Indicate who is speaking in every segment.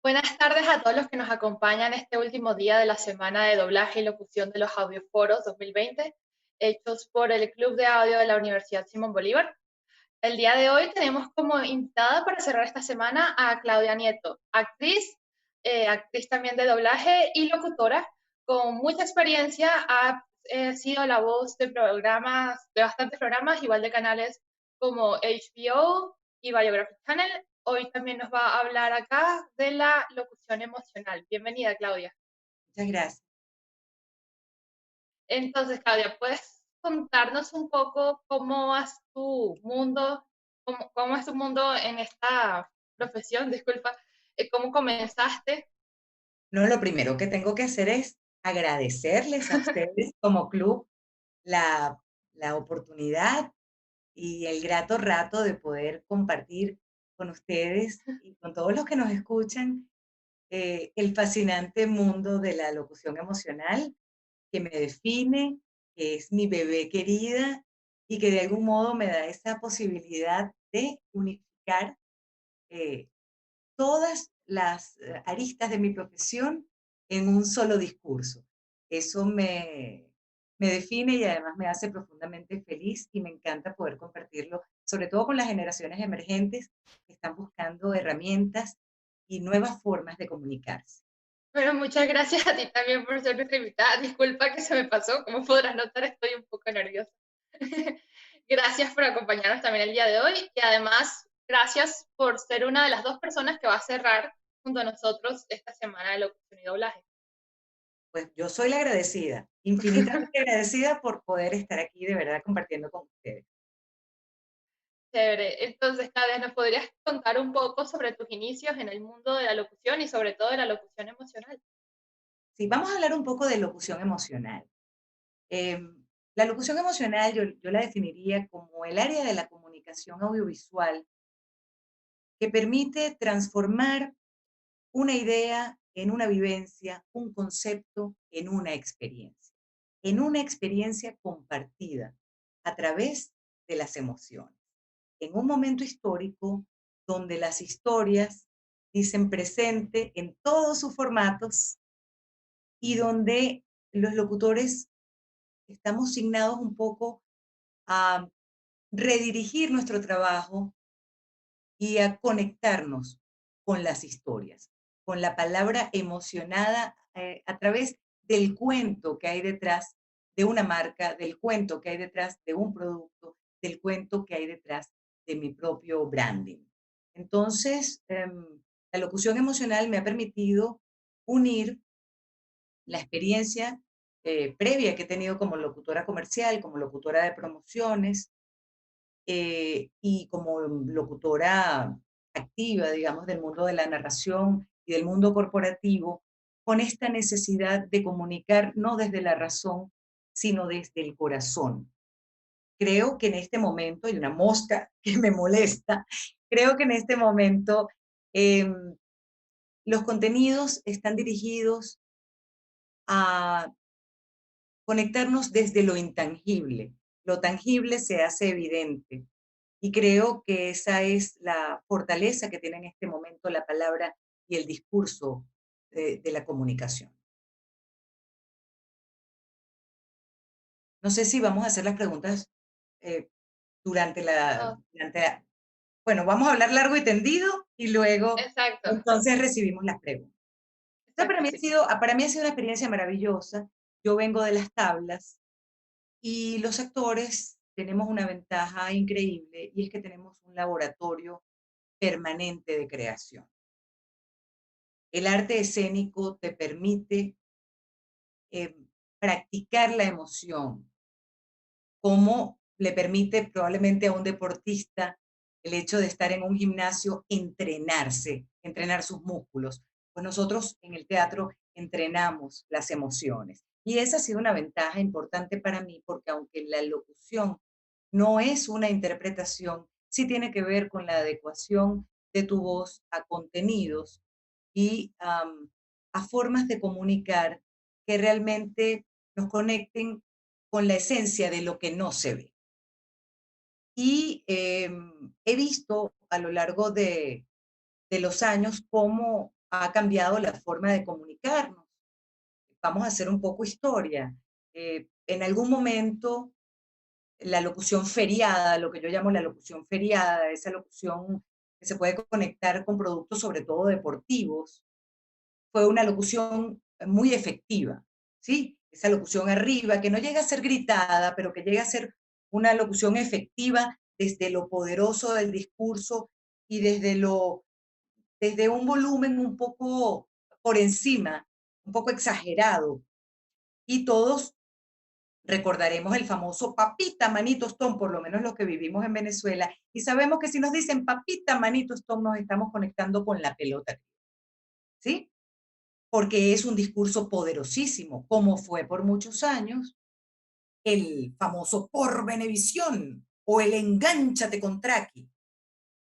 Speaker 1: Buenas tardes a todos los que nos acompañan este último día de la Semana de Doblaje y Locución de los Audioforos 2020, hechos por el Club de Audio de la Universidad Simón Bolívar. El día de hoy tenemos como invitada para cerrar esta semana a Claudia Nieto, actriz también de doblaje y locutora, con mucha experiencia. Ha sido la voz de programas, de bastantes programas, igual de canales como HBO y Biographic Channel. Hoy también nos va a hablar acá de la locución emocional. Bienvenida, Claudia.
Speaker 2: Muchas gracias.
Speaker 1: Entonces, Claudia, ¿puedes contarnos un poco cómo es tu mundo, cómo es tu mundo en esta profesión? Disculpa, ¿cómo comenzaste?
Speaker 2: No, lo primero que tengo que hacer es agradecerles a ustedes como club la, la oportunidad y el grato rato de poder compartir con ustedes y con todos los que nos escuchan el fascinante mundo de la locución emocional que me define, que es mi bebé querida y que de algún modo me da esa posibilidad de unificar eh, todas las aristas de mi profesión en un solo discurso. Eso me define y además me hace profundamente feliz y me encanta poder compartirlo, sobre todo con las generaciones emergentes que están buscando herramientas y nuevas formas de comunicarse.
Speaker 1: Bueno, muchas gracias a ti también por ser nuestra invitada. Disculpa que se me pasó, como podrás notar, estoy un poco nerviosa. Gracias por acompañarnos también el día de hoy y además gracias por ser una de las dos personas que va a cerrar junto a nosotros esta semana de locución y doblaje.
Speaker 2: Pues yo soy la agradecida, infinitamente agradecida por poder estar aquí de verdad compartiendo con ustedes.
Speaker 1: Chévere. Entonces, Claudia, ¿nos podrías contar un poco sobre tus inicios en el mundo de la locución y sobre todo de la locución emocional?
Speaker 2: Sí, vamos a hablar un poco de locución emocional. La locución emocional yo la definiría como el área de la comunicación audiovisual que permite transformar una idea en una vivencia, un concepto en una experiencia compartida a través de las emociones. En un momento histórico donde las historias dicen presente en todos sus formatos y donde los locutores estamos signados un poco a redirigir nuestro trabajo y a conectarnos con las historias, con la palabra emocionada a través del cuento que hay detrás de una marca, del cuento que hay detrás de un producto, del cuento que hay detrás de mi propio branding. Entonces, la locución emocional me ha permitido unir la experiencia previa que he tenido como locutora comercial, como locutora de promociones, y como locutora activa, digamos, del mundo de la narración y del mundo corporativo, con esta necesidad de comunicar no desde la razón, sino desde el corazón. Creo que en este momento hay una mosca que me molesta. Creo que en este momento em, los contenidos están dirigidos a conectarnos desde lo intangible. Lo tangible se hace evidente. Y creo que esa es la fortaleza que tiene en este momento la palabra y el discurso de la comunicación. No sé si vamos a hacer las preguntas eh,
Speaker 1: Oh,
Speaker 2: bueno, vamos a hablar largo y tendido y luego
Speaker 1: exacto,
Speaker 2: entonces recibimos las preguntas. Entonces,
Speaker 1: exacto, sí.
Speaker 2: para mí ha sido una experiencia maravillosa. Yo vengo de las tablas y los actores tenemos una ventaja increíble y es que tenemos un laboratorio permanente de creación. El arte escénico te permite practicar la emoción, como le permite probablemente a un deportista el hecho de estar en un gimnasio entrenarse, entrenar sus músculos. Pues nosotros en el teatro entrenamos las emociones. Y esa ha sido una ventaja importante para mí porque aunque la locución no es una interpretación, sí tiene que ver con la adecuación de tu voz a contenidos y a formas de comunicar que realmente nos conecten con la esencia de lo que no se ve. Y he visto a lo largo de los años cómo ha cambiado la forma de comunicarnos. Vamos a hacer un poco historia. En algún momento, la locución feriada, lo que yo llamo la locución feriada, esa locución que se puede conectar con productos, sobre todo deportivos, fue una locución muy efectiva, ¿sí? Esa locución arriba, que no llega a ser gritada, pero que llega a ser una locución efectiva desde lo poderoso del discurso y desde un volumen un poco por encima, un poco exagerado. Y todos recordaremos el famoso papita manito stone, por lo menos los que vivimos en Venezuela, y sabemos que si nos dicen papita manito stone nos estamos conectando con la pelota, ¿sí? Porque es un discurso poderosísimo, como fue por muchos años el famoso por Venevisión o el engánchate con Traqui.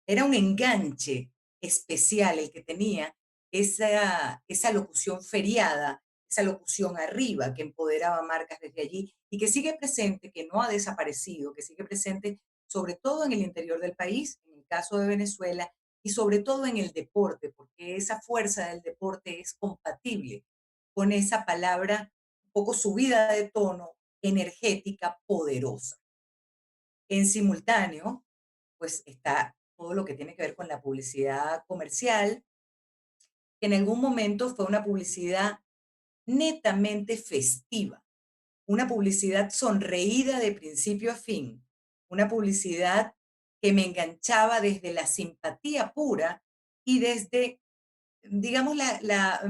Speaker 2: Era un enganche especial el que tenía esa locución feriada, esa locución arriba que empoderaba marcas desde allí y que sigue presente, que no ha desaparecido, que sigue presente sobre todo en el interior del país, en el caso de Venezuela, y sobre todo en el deporte, porque esa fuerza del deporte es compatible con esa palabra un poco subida de tono, energética, poderosa. En simultáneo, pues está todo lo que tiene que ver con la publicidad comercial, que en algún momento fue una publicidad netamente festiva, una publicidad sonreída de principio a fin, una publicidad que me enganchaba desde la simpatía pura y desde, digamos, la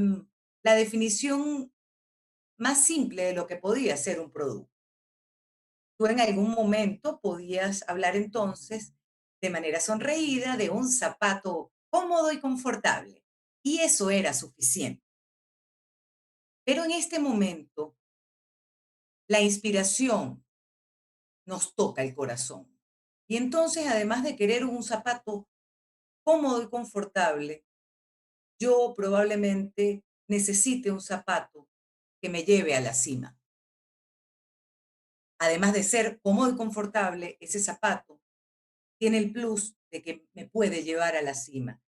Speaker 2: definición más simple de lo que podía ser un producto. Tú en algún momento podías hablar entonces de manera sonreída de un zapato cómodo y confortable. Y eso era suficiente. Pero en este momento, la inspiración nos toca el corazón. Y entonces, además de querer un zapato cómodo y confortable, yo probablemente necesite un zapato que me lleve a la cima. Además de ser cómodo y confortable, ese zapato tiene el plus de que me puede llevar a la cima.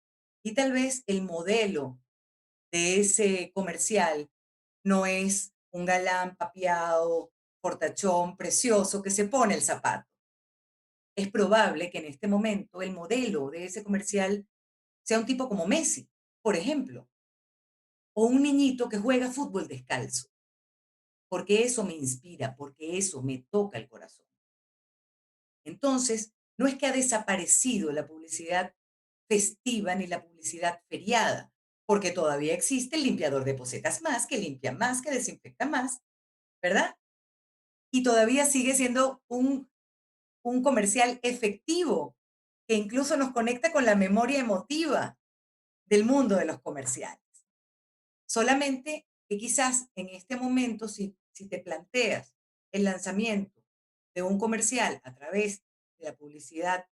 Speaker 2: Y tal vez el modelo de ese comercial no es un galán papiado, portachón, precioso que se pone el zapato. Es probable que en este momento el modelo de ese comercial sea un tipo como Messi, por ejemplo, o un niñito que juega fútbol descalzo, porque eso me inspira, porque eso me toca el corazón. Entonces, no es que ha desaparecido la publicidad festiva ni la publicidad feriada, porque todavía existe el limpiador de posetas más, que limpia más, que desinfecta más, ¿verdad? Y todavía sigue siendo un comercial efectivo, que incluso nos conecta con la memoria emotiva del mundo de los comerciales. Solamente que quizás en este momento, si te planteas el lanzamiento de un comercial a través de la publicidad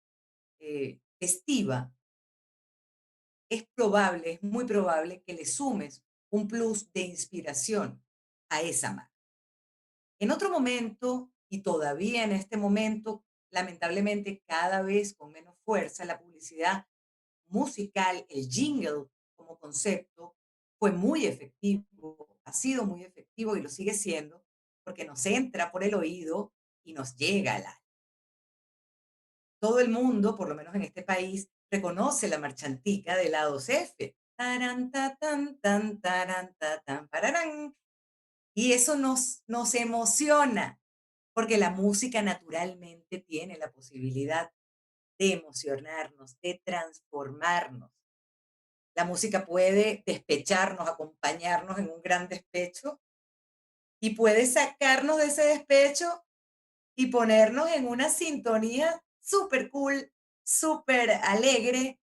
Speaker 2: festiva, es probable, es muy probable que le sumes un plus de inspiración a esa marca. En otro momento, y todavía en este momento, lamentablemente cada vez con menos fuerza, la publicidad musical, el jingle como concepto, fue muy efectivo, ha sido muy efectivo y lo sigue siendo, porque nos entra por el oído y nos llega al alma. Todo el mundo, por lo menos en este país, reconoce la marchantica de la 2F. Taran, ta, tan, taran, ta, tan, pararán. Y eso nos emociona, porque la música naturalmente tiene la posibilidad de emocionarnos, de transformarnos. La música puede despecharnos, acompañarnos en un gran despecho y puede sacarnos de ese despecho y ponernos en una sintonía súper cool, súper alegre,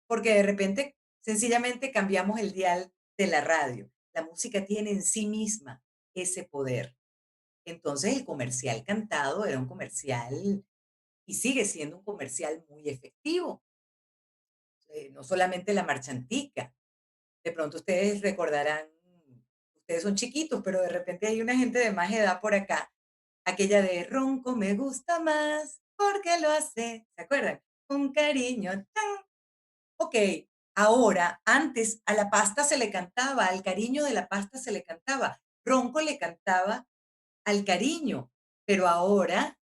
Speaker 2: porque de repente sencillamente cambiamos el dial de la radio. La música tiene en sí misma ese poder. Entonces el comercial cantado era un comercial y sigue siendo un comercial muy efectivo. No solamente la marchantica. De pronto ustedes recordarán, ustedes son chiquitos, pero de repente hay una gente de más edad por acá. Aquella de ronco me gusta más porque lo hace, ¿se acuerdan? Con cariño. ¡Tan! Ok, Ahora, antes a la pasta se le cantaba, al cariño de la pasta se le cantaba. Ronco le cantaba al cariño, pero ahora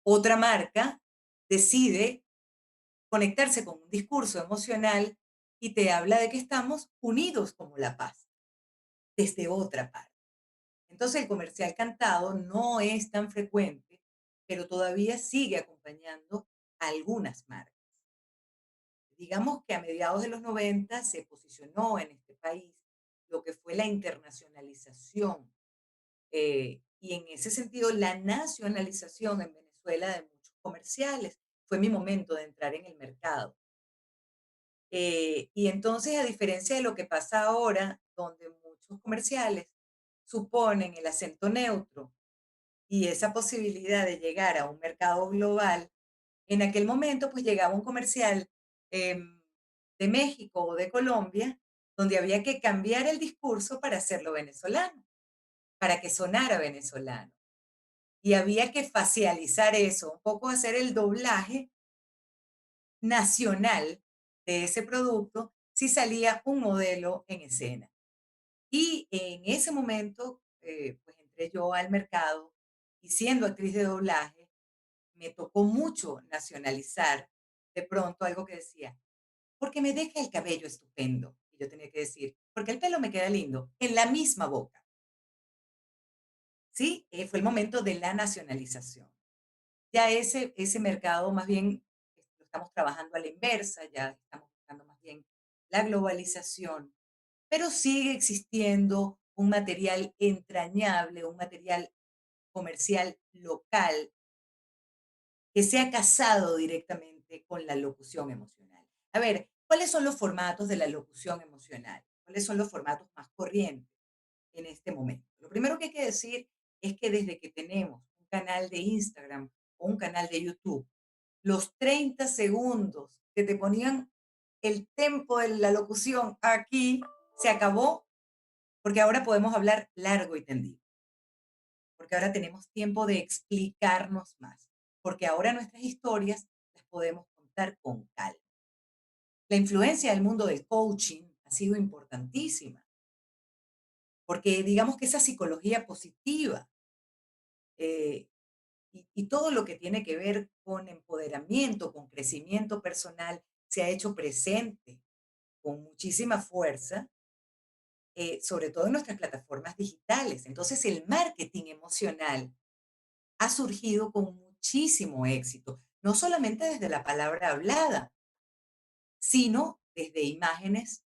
Speaker 2: otra marca decide conectarse con un discurso emocional y te habla de que estamos unidos como la paz, desde otra parte. Entonces el comercial cantado no es tan frecuente, pero todavía sigue acompañando a algunas marcas. Digamos que a mediados de los 90 se posicionó en este país lo que fue la internacionalización y en ese sentido la nacionalización en Venezuela de muchos comerciales. Fue mi momento de entrar en el mercado. Y entonces, a diferencia de lo que pasa ahora, donde muchos comerciales suponen el acento neutro y esa posibilidad de llegar a un mercado global, en aquel momento pues llegaba un comercial em, de México o de Colombia, donde había que cambiar el discurso para hacerlo venezolano, para que sonara venezolano. Y había que facializar eso, un poco hacer el doblaje nacional de ese producto si salía un modelo en escena. Y en ese momento, pues entré yo al mercado y siendo actriz de doblaje, me tocó mucho nacionalizar de pronto algo que decía, porque me deja el cabello estupendo. Y yo tenía que decir, porque el pelo me queda lindo, en la misma boca. ¿Sí? Fue el momento de la nacionalización. Ya ese mercado más bien lo estamos trabajando a la inversa, ya estamos buscando más bien la globalización, pero sigue existiendo un material entrañable, un material comercial local que se ha casado directamente con la locución emocional. A ver, ¿cuáles son los formatos de la locución emocional? ¿Cuáles son los formatos más corrientes en este momento? Lo primero que hay que decir es que desde que tenemos un canal de Instagram o un canal de YouTube, los 30 segundos que te ponían el tempo de la locución aquí se acabó porque ahora podemos hablar largo y tendido, porque ahora tenemos tiempo de explicarnos más, porque ahora nuestras historias las podemos contar con calma. La influencia del mundo del coaching ha sido importantísima, porque digamos que esa psicología positiva eh, y todo lo que tiene que ver con empoderamiento, con crecimiento personal, se ha hecho presente con muchísima fuerza, sobre todo en nuestras plataformas digitales. Entonces, el marketing emocional ha surgido con muchísimo éxito, no solamente desde la palabra hablada, sino desde imágenes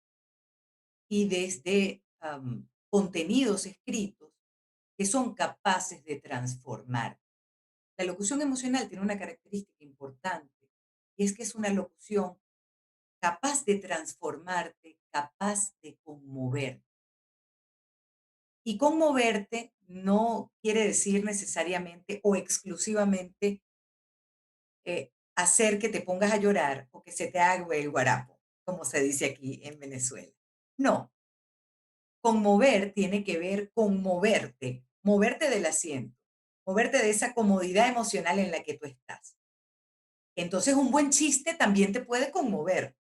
Speaker 2: y desde contenidos escritos que son capaces de transformar. La locución emocional tiene una característica importante y es que es una locución capaz de transformarte, capaz de conmover. Y conmoverte no quiere decir necesariamente o exclusivamente hacer que te pongas a llorar o que se te haga el guarapo, como se dice aquí en Venezuela. No, conmover tiene que ver con moverte, moverte del asiento, moverte de esa comodidad emocional en la que tú estás. Entonces un buen chiste también te puede conmover,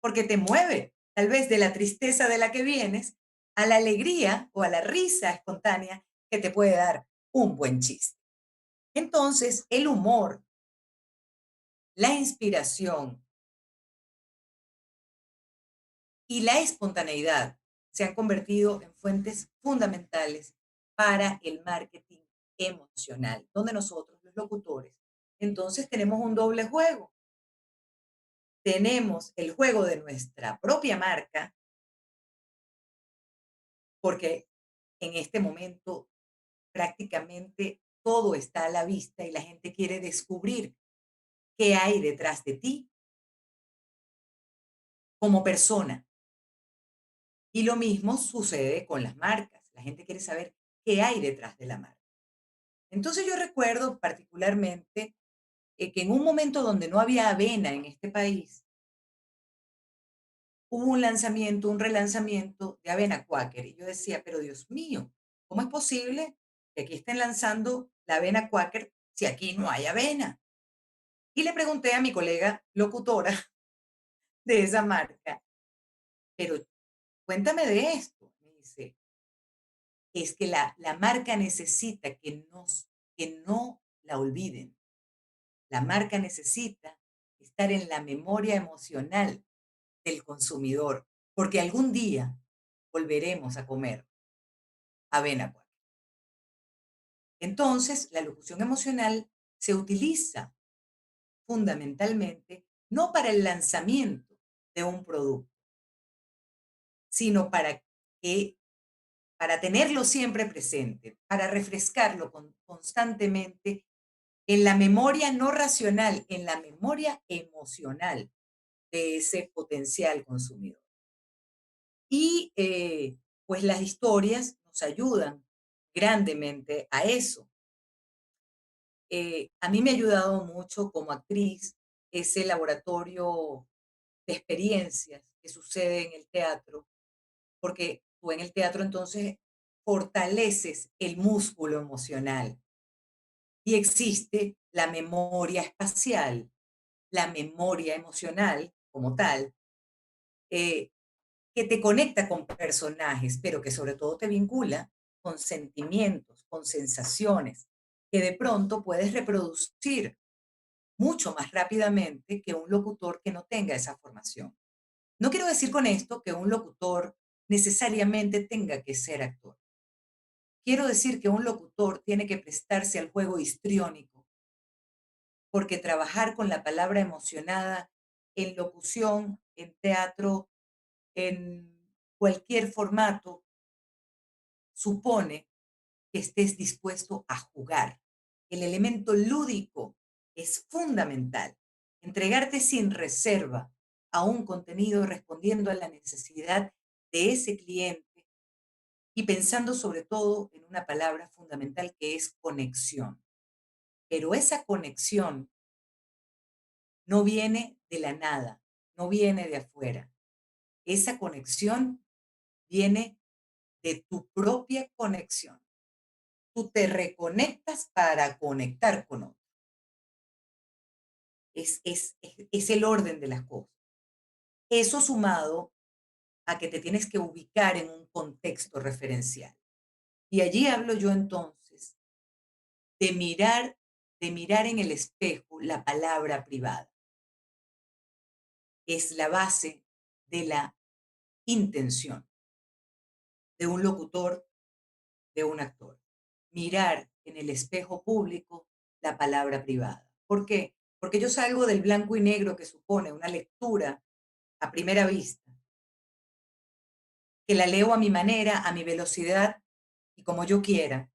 Speaker 2: porque te mueve, tal vez de la tristeza de la que vienes a la alegría o a la risa espontánea que te puede dar un buen chiste. Entonces, el humor, la inspiración y la espontaneidad se han convertido en fuentes fundamentales para el marketing emocional, donde nosotros, los locutores, entonces tenemos un doble juego. Tenemos el juego de nuestra propia marca, porque en este momento prácticamente todo está a la vista y la gente quiere descubrir qué hay detrás de ti como persona. Y lo mismo sucede con las marcas. La gente quiere saber qué hay detrás de la marca. Entonces yo recuerdo particularmente que en un momento donde no había avena en este país, hubo un lanzamiento, un relanzamiento de avena Quaker. Y yo decía, pero Dios mío, ¿cómo es posible que aquí estén lanzando la avena Quaker si aquí no hay avena? Y le pregunté a mi colega locutora de esa marca. Pero cuéntame de esto. Me dice, es que la marca necesita que no la olviden. La marca necesita estar en la memoria emocional del consumidor, porque algún día volveremos a comer avena. Entonces, la locución emocional se utiliza fundamentalmente no para el lanzamiento de un producto, sino que, para tenerlo siempre presente, para refrescarlo constantemente en la memoria no racional, en la memoria emocional de ese potencial consumidor. Y pues las historias nos ayudan grandemente a eso. A mí me ha ayudado mucho como actriz ese laboratorio de experiencias que sucede en el teatro, porque tú en el teatro entonces fortaleces el músculo emocional y existe la memoria espacial, la memoria emocional como tal, eh, que te conecta con personajes, pero que sobre todo te vincula con sentimientos, con sensaciones, que de pronto puedes reproducir mucho más rápidamente que un locutor que no tenga esa formación. No quiero decir con esto que un locutor necesariamente tenga que ser actor. Quiero decir que un locutor tiene que prestarse al juego histriónico, porque trabajar con la palabra emocionada en locución, en teatro, en cualquier formato, supone que estés dispuesto a jugar. El elemento lúdico es fundamental. Entregarte sin reserva a un contenido respondiendo a la necesidad de ese cliente y pensando sobre todo en una palabra fundamental que es conexión. Pero esa conexión no viene de la nada, no viene de afuera. Esa conexión viene de tu propia conexión. Tú te reconectas para conectar con otro. Es el orden de las cosas. Eso sumado a que te tienes que ubicar en un contexto referencial. Y allí hablo yo entonces de mirar, de mirar en el espejo la palabra privada. Es la base de la intención de un locutor, de un actor. Mirar en el espejo público la palabra privada. ¿Por qué? Porque yo salgo del blanco y negro que supone una lectura a primera vista, que la leo a mi manera, a mi velocidad y como yo quiera.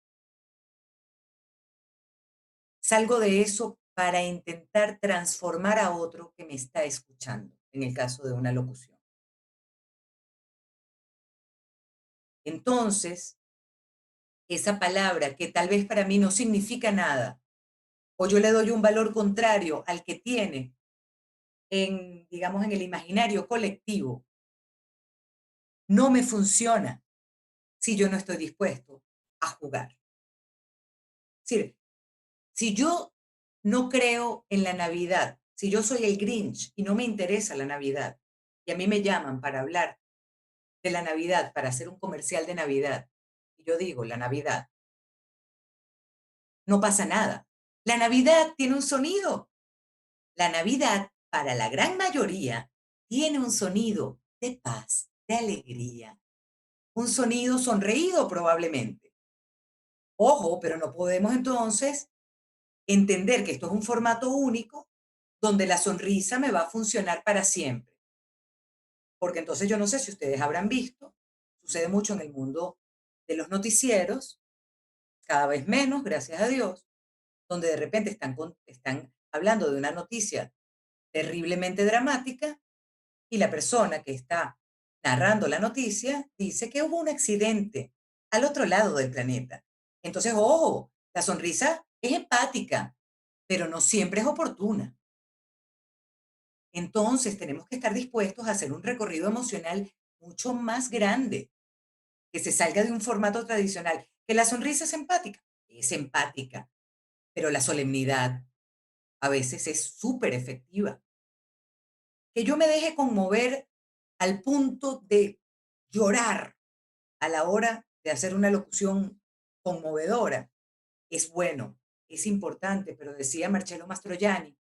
Speaker 2: Salgo de eso para intentar transformar a otro que me está escuchando, en el caso de una locución. Entonces, esa palabra que tal vez para mí no significa nada, o yo le doy un valor contrario al que tiene en, digamos, en el imaginario colectivo, no me funciona si yo no estoy dispuesto a jugar. Es decir, si yo no creo en la Navidad, si yo soy el Grinch y no me interesa la Navidad, y a mí me llaman para hablar de la Navidad, para hacer un comercial de Navidad, y yo digo, la Navidad, no pasa nada. La Navidad tiene un sonido. La Navidad, para la gran mayoría, tiene un sonido de paz, de alegría, un sonido sonreído probablemente. Ojo, pero no podemos entonces entender que esto es un formato único donde la sonrisa me va a funcionar para siempre. Porque entonces yo no sé si ustedes habrán visto, sucede mucho en el mundo de los noticieros, cada vez menos, gracias a Dios, donde de repente están hablando de una noticia terriblemente dramática y la persona que está narrando la noticia dice que hubo un accidente al otro lado del planeta. Entonces, ojo, la sonrisa es empática, pero no siempre es oportuna. Entonces, tenemos que estar dispuestos a hacer un recorrido emocional mucho más grande, que se salga de un formato tradicional. Que la sonrisa es empática, pero la solemnidad a veces es súper efectiva. que yo me deje conmover al punto de llorar a la hora de hacer una locución conmovedora. Es bueno, es importante, pero decía Marcello Mastroianni,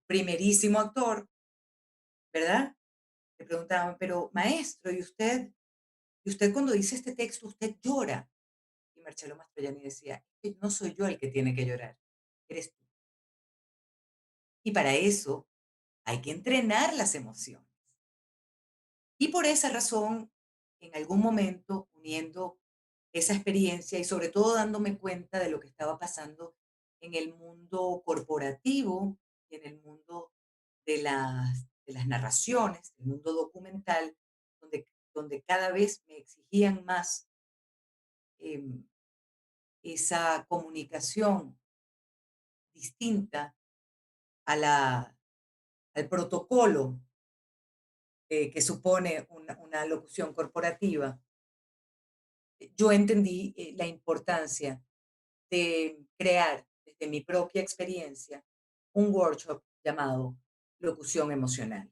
Speaker 2: primerísimo actor, ¿verdad? Le preguntaban, pero maestro, y usted cuando dice este texto, usted llora? Y Marcello Mastroianni decía, "Es que no soy yo el que tiene que llorar, eres tú. Y para eso hay que entrenar las emociones. Y por esa razón, en algún momento, uniendo esa experiencia y sobre todo dándome cuenta de lo que estaba pasando en el mundo corporativo y en el mundo de las narraciones, el mundo documental, donde cada vez me exigían más em, esa comunicación distinta a al protocolo que supone una locución corporativa. Yo entendí la importancia de crear desde mi propia experiencia un workshop llamado locución emocional.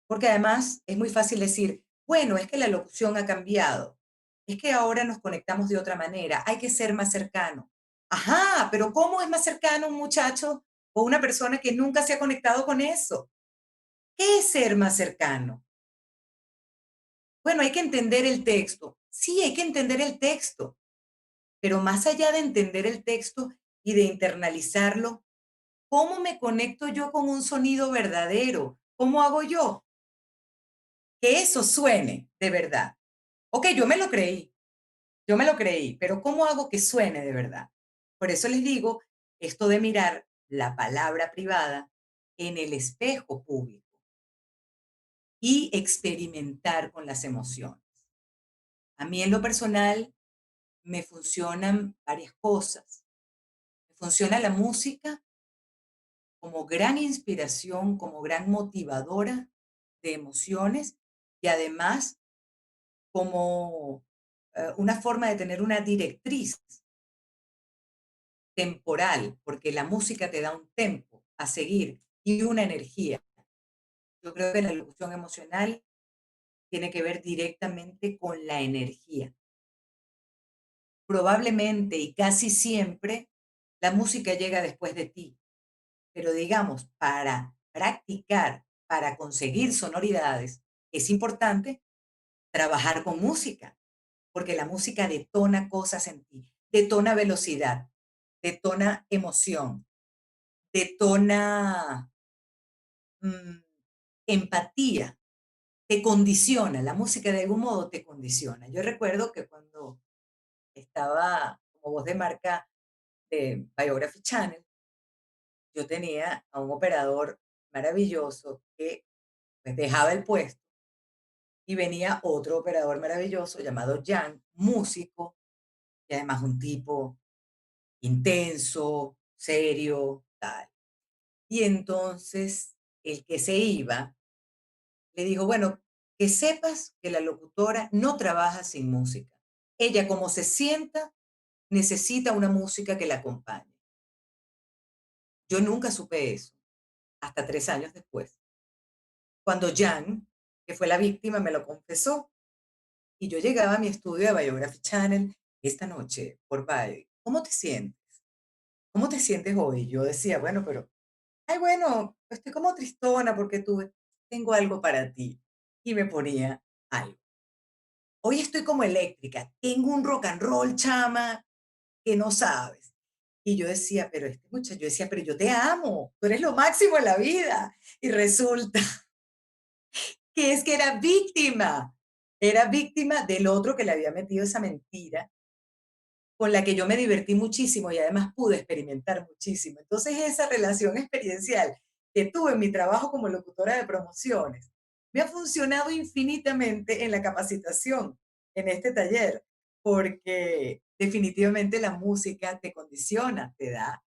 Speaker 2: Porque además es muy fácil decir, bueno, es que la locución ha cambiado, es que ahora nos conectamos de otra manera, hay que ser más cercano. Ajá, pero ¿cómo es más cercano un muchacho o una persona que nunca se ha conectado con eso? ¿Qué es ser más cercano? Bueno, hay que entender el texto. Sí, hay que entender el texto, pero más allá de entender el texto y de internalizarlo, ¿cómo me conecto yo con un sonido verdadero? ¿Cómo hago yo? Que eso suene de verdad. Ok, yo me lo creí, pero ¿cómo hago que suene de verdad? Por eso les digo esto de mirar la palabra privada en el espejo público y experimentar con las emociones. A mí en lo personal me funcionan varias cosas. Me funciona la música como gran inspiración, como gran motivadora de emociones y además como una forma de tener una directriz temporal, porque la música te da un tempo a seguir y una energía. Yo creo que la locución emocional tiene que ver directamente con la energía. Probablemente y casi siempre la música llega después de ti, pero digamos, para practicar, para conseguir sonoridades, es importante trabajar con música, porque la música detona cosas en ti, detona velocidad, detona emoción, detona mm, empatía, te condiciona, la música de algún modo te condiciona. Yo recuerdo que cuando estaba como voz de marca de Biography Channel, yo tenía a un operador maravilloso que pues, dejaba el puesto y venía otro operador maravilloso llamado Jan, músico y además un tipo intenso, serio, tal. Y entonces el que se iba le dijo, bueno, que sepas que la locutora no trabaja sin música. Ella como se sienta, necesita una música que la acompañe. Yo nunca supe eso, hasta 3 años después, cuando Jan, que fue la víctima, me lo confesó. Y yo llegaba a mi estudio de Biography Channel esta noche por Bio. ¿Cómo te sientes? ¿Cómo te sientes hoy? Yo decía, bueno, pero, ay, bueno, estoy como tristona porque tengo algo para ti. Y me ponía algo. Hoy estoy como eléctrica, tengo un rock and roll, chama, que no sabes. Y yo decía, pero este muchacho, yo decía, pero yo te amo, tú eres lo máximo en la vida. Y resulta que es que era víctima del otro que le había metido esa mentira, con la que yo me divertí muchísimo y además pude experimentar muchísimo. Entonces esa relación experiencial que tuve en mi trabajo como locutora de promociones me ha funcionado infinitamente en la capacitación, en este taller, porque definitivamente la música te condiciona, te da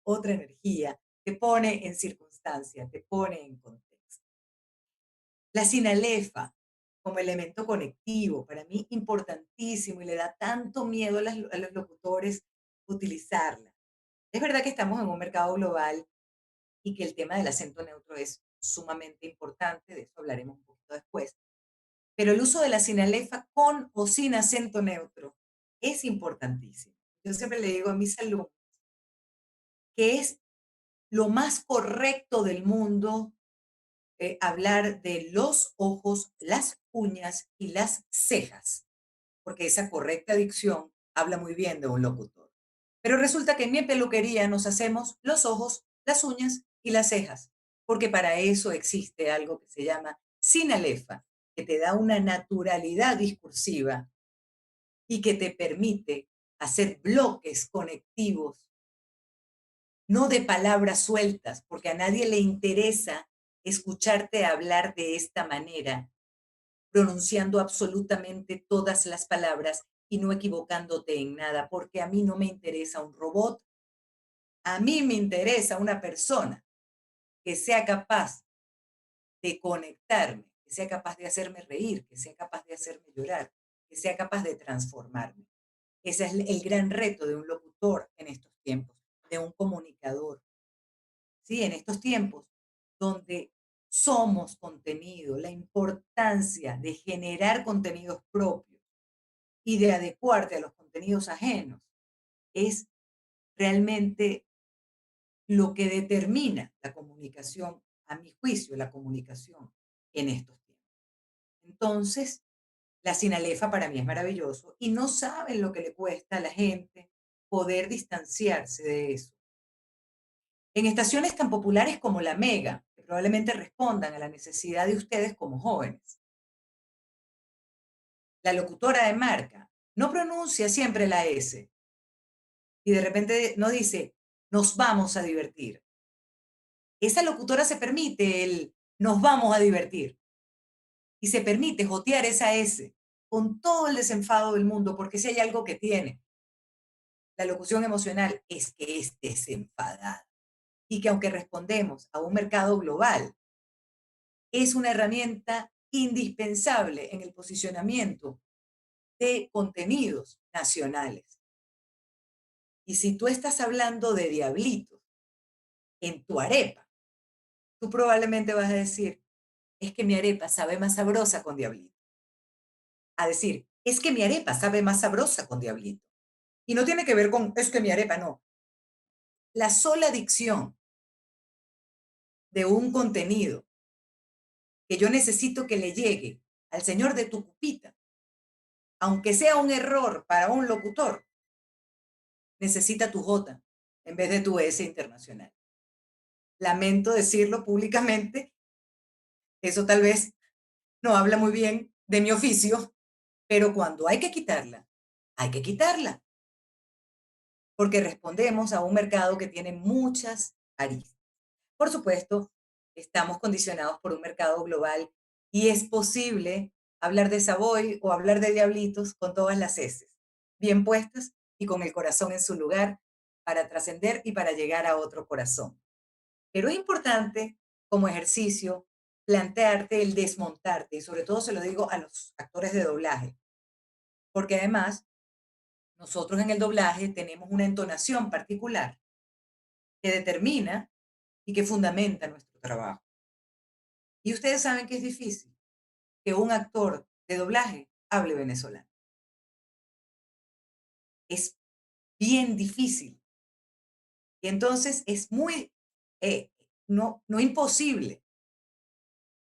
Speaker 2: otra energía, te pone en circunstancia, te pone en contexto. La sinalefa como elemento conectivo, para mí importantísimo y le da tanto miedo a, a los locutores utilizarla. Es verdad que estamos en un mercado global y que el tema del acento neutro es sumamente importante, de eso hablaremos un poquito después. Pero el uso de la sinalefa con o sin acento neutro es importantísimo. Yo siempre le digo a mis alumnos que es lo más correcto del mundo hablar de los ojos, las uñas y las cejas, porque esa correcta dicción habla muy bien de un locutor. Pero resulta que en mi peluquería nos hacemos los ojos, las uñas y las cejas, porque para eso existe algo que se llama sinalefa, que te da una naturalidad discursiva y que te permite hacer bloques conectivos, no de palabras sueltas, porque a nadie le interesa escucharte hablar de esta manera, pronunciando absolutamente todas las palabras y no equivocándote en nada, porque a mí no me interesa un robot, a mí me interesa una persona que sea capaz de conectarme, que sea capaz de hacerme reír, que sea capaz de hacerme llorar, que sea capaz de transformarme. Ese es el gran reto de un locutor en estos tiempos, de un comunicador. ¿Sí? En estos tiempos donde somos contenido, la importancia de generar contenidos propios y de adecuarte a los contenidos ajenos es realmente lo que determina la comunicación, a mi juicio, la comunicación en estos tiempos. Entonces, la Sinalefa para mí es maravilloso y no saben lo que le cuesta a la gente poder distanciarse de eso. En estaciones tan populares como la Mega, que probablemente respondan a la necesidad de ustedes como jóvenes, la locutora de marca no pronuncia siempre la S y de repente no dice, nos vamos a divertir. Esa locutora se permite el, nos vamos a divertir y se permite jotear esa S con todo el desenfado del mundo, porque si hay algo que tiene la locución emocional es que es desenfadada y que aunque respondemos a un mercado global, es una herramienta indispensable en el posicionamiento de contenidos nacionales. Y si tú estás hablando de diablitos en tu arepa, tú probablemente vas a decir, es que mi arepa sabe más sabrosa con diablito. A decir, es que mi arepa sabe más sabrosa con diablito. Y no tiene que ver con, es que mi arepa no. La sola dicción de un contenido que yo necesito que le llegue al señor de tu cupita, aunque sea un error para un locutor, necesita tu J en vez de tu S internacional. Lamento decirlo públicamente, eso tal vez no habla muy bien de mi oficio, pero cuando hay que quitarla, hay que quitarla, porque respondemos a un mercado que tiene muchas aristas. Por supuesto, estamos condicionados por un mercado global y es posible hablar de Savoy o hablar de Diablitos con todas las S, bien puestas y con el corazón en su lugar para trascender y para llegar a otro corazón. Pero es importante, como ejercicio, plantearte el desmontarte, y sobre todo se lo digo a los actores de doblaje, porque además nosotros en el doblaje tenemos una entonación particular que determina y que fundamenta nuestro trabajo. Y ustedes saben que es difícil que un actor de doblaje hable venezolano. Es bien difícil. Y entonces es muy, no imposible,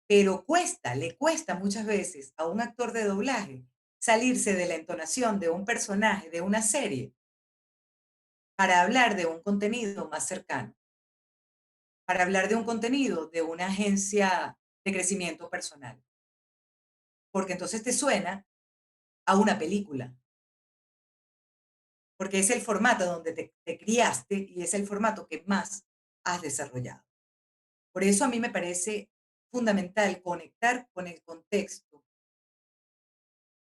Speaker 2: pero cuesta, le cuesta muchas veces a un actor de doblaje salirse de la entonación de un personaje, de una serie, para hablar de un contenido más cercano, para hablar de un contenido de una agencia de crecimiento personal. Porque entonces te suena a una película, porque es el formato donde te criaste y es el formato que más has desarrollado. Por eso a mí me parece fundamental conectar con el contexto,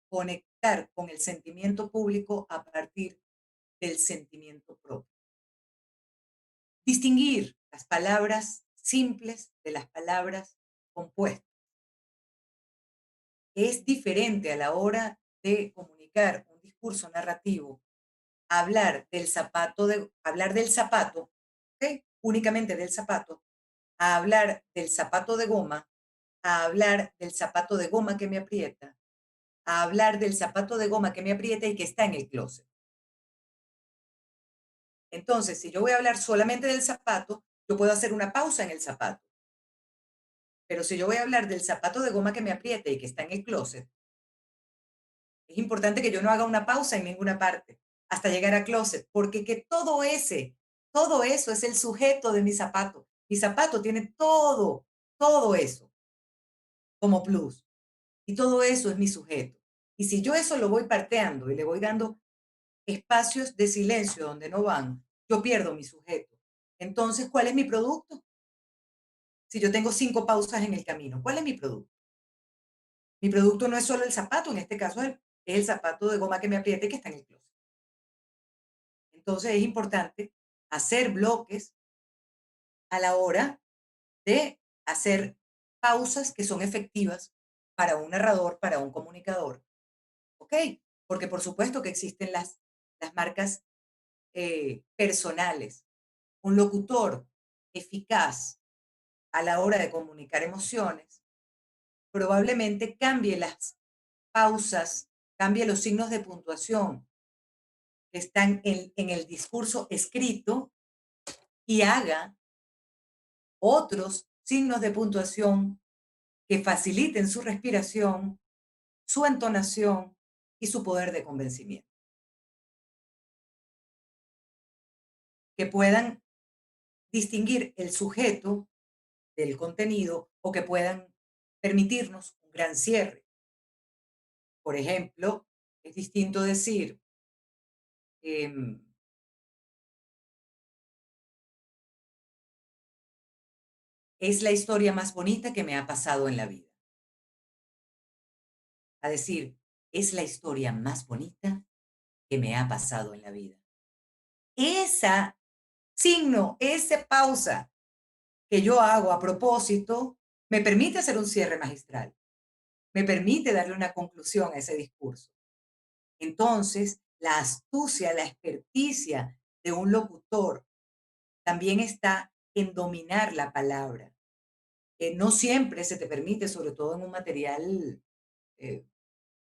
Speaker 2: conectar con el sentimiento público a partir del sentimiento propio. Distinguir las palabras simples de las palabras compuestas. Es diferente a la hora de comunicar un discurso narrativo, hablar del zapato, ¿ok? Únicamente del zapato, a hablar del zapato de goma, a hablar del zapato de goma que me aprieta, a hablar del zapato de goma que me aprieta y que está en el closet. Entonces, si yo voy a hablar solamente del zapato, yo puedo hacer una pausa en el zapato. Pero si yo voy a hablar del zapato de goma que me aprieta y que está en el closet, es importante que yo no haga una pausa en ninguna parte hasta llegar a closet, porque que todo eso es el sujeto de mi zapato. Mi zapato tiene todo eso como plus. Y todo eso es mi sujeto. Y si yo eso lo voy parteando y le voy dando espacios de silencio donde no van, yo pierdo mi sujeto. Entonces, ¿cuál es mi producto? Si yo tengo 5 pausas en el camino, ¿cuál es mi producto? Mi producto no es solo el zapato, en este caso es el zapato de goma que me apriete y que está en el closet. Entonces, es importante hacer bloques a la hora de hacer pausas que son efectivas para un narrador, para un comunicador. ¿Ok? Porque por supuesto que existen las marcas personales. Un locutor eficaz a la hora de comunicar emociones probablemente cambie las pausas, cambie los signos de puntuación que están en el discurso escrito y haga otros signos de puntuación que faciliten su respiración, su entonación y su poder de convencimiento. Que puedan distinguir el sujeto del contenido o que puedan permitirnos un gran cierre. Por ejemplo, es distinto decir, em, es la historia más bonita que me ha pasado en la vida, a decir, es la historia más bonita que me ha pasado en la vida. Esa signo, esa pausa que yo hago a propósito, me permite hacer un cierre magistral, me permite darle una conclusión a ese discurso. Entonces, la astucia, la experticia de un locutor también está en dominar la palabra. No siempre se te permite, sobre todo en un material eh,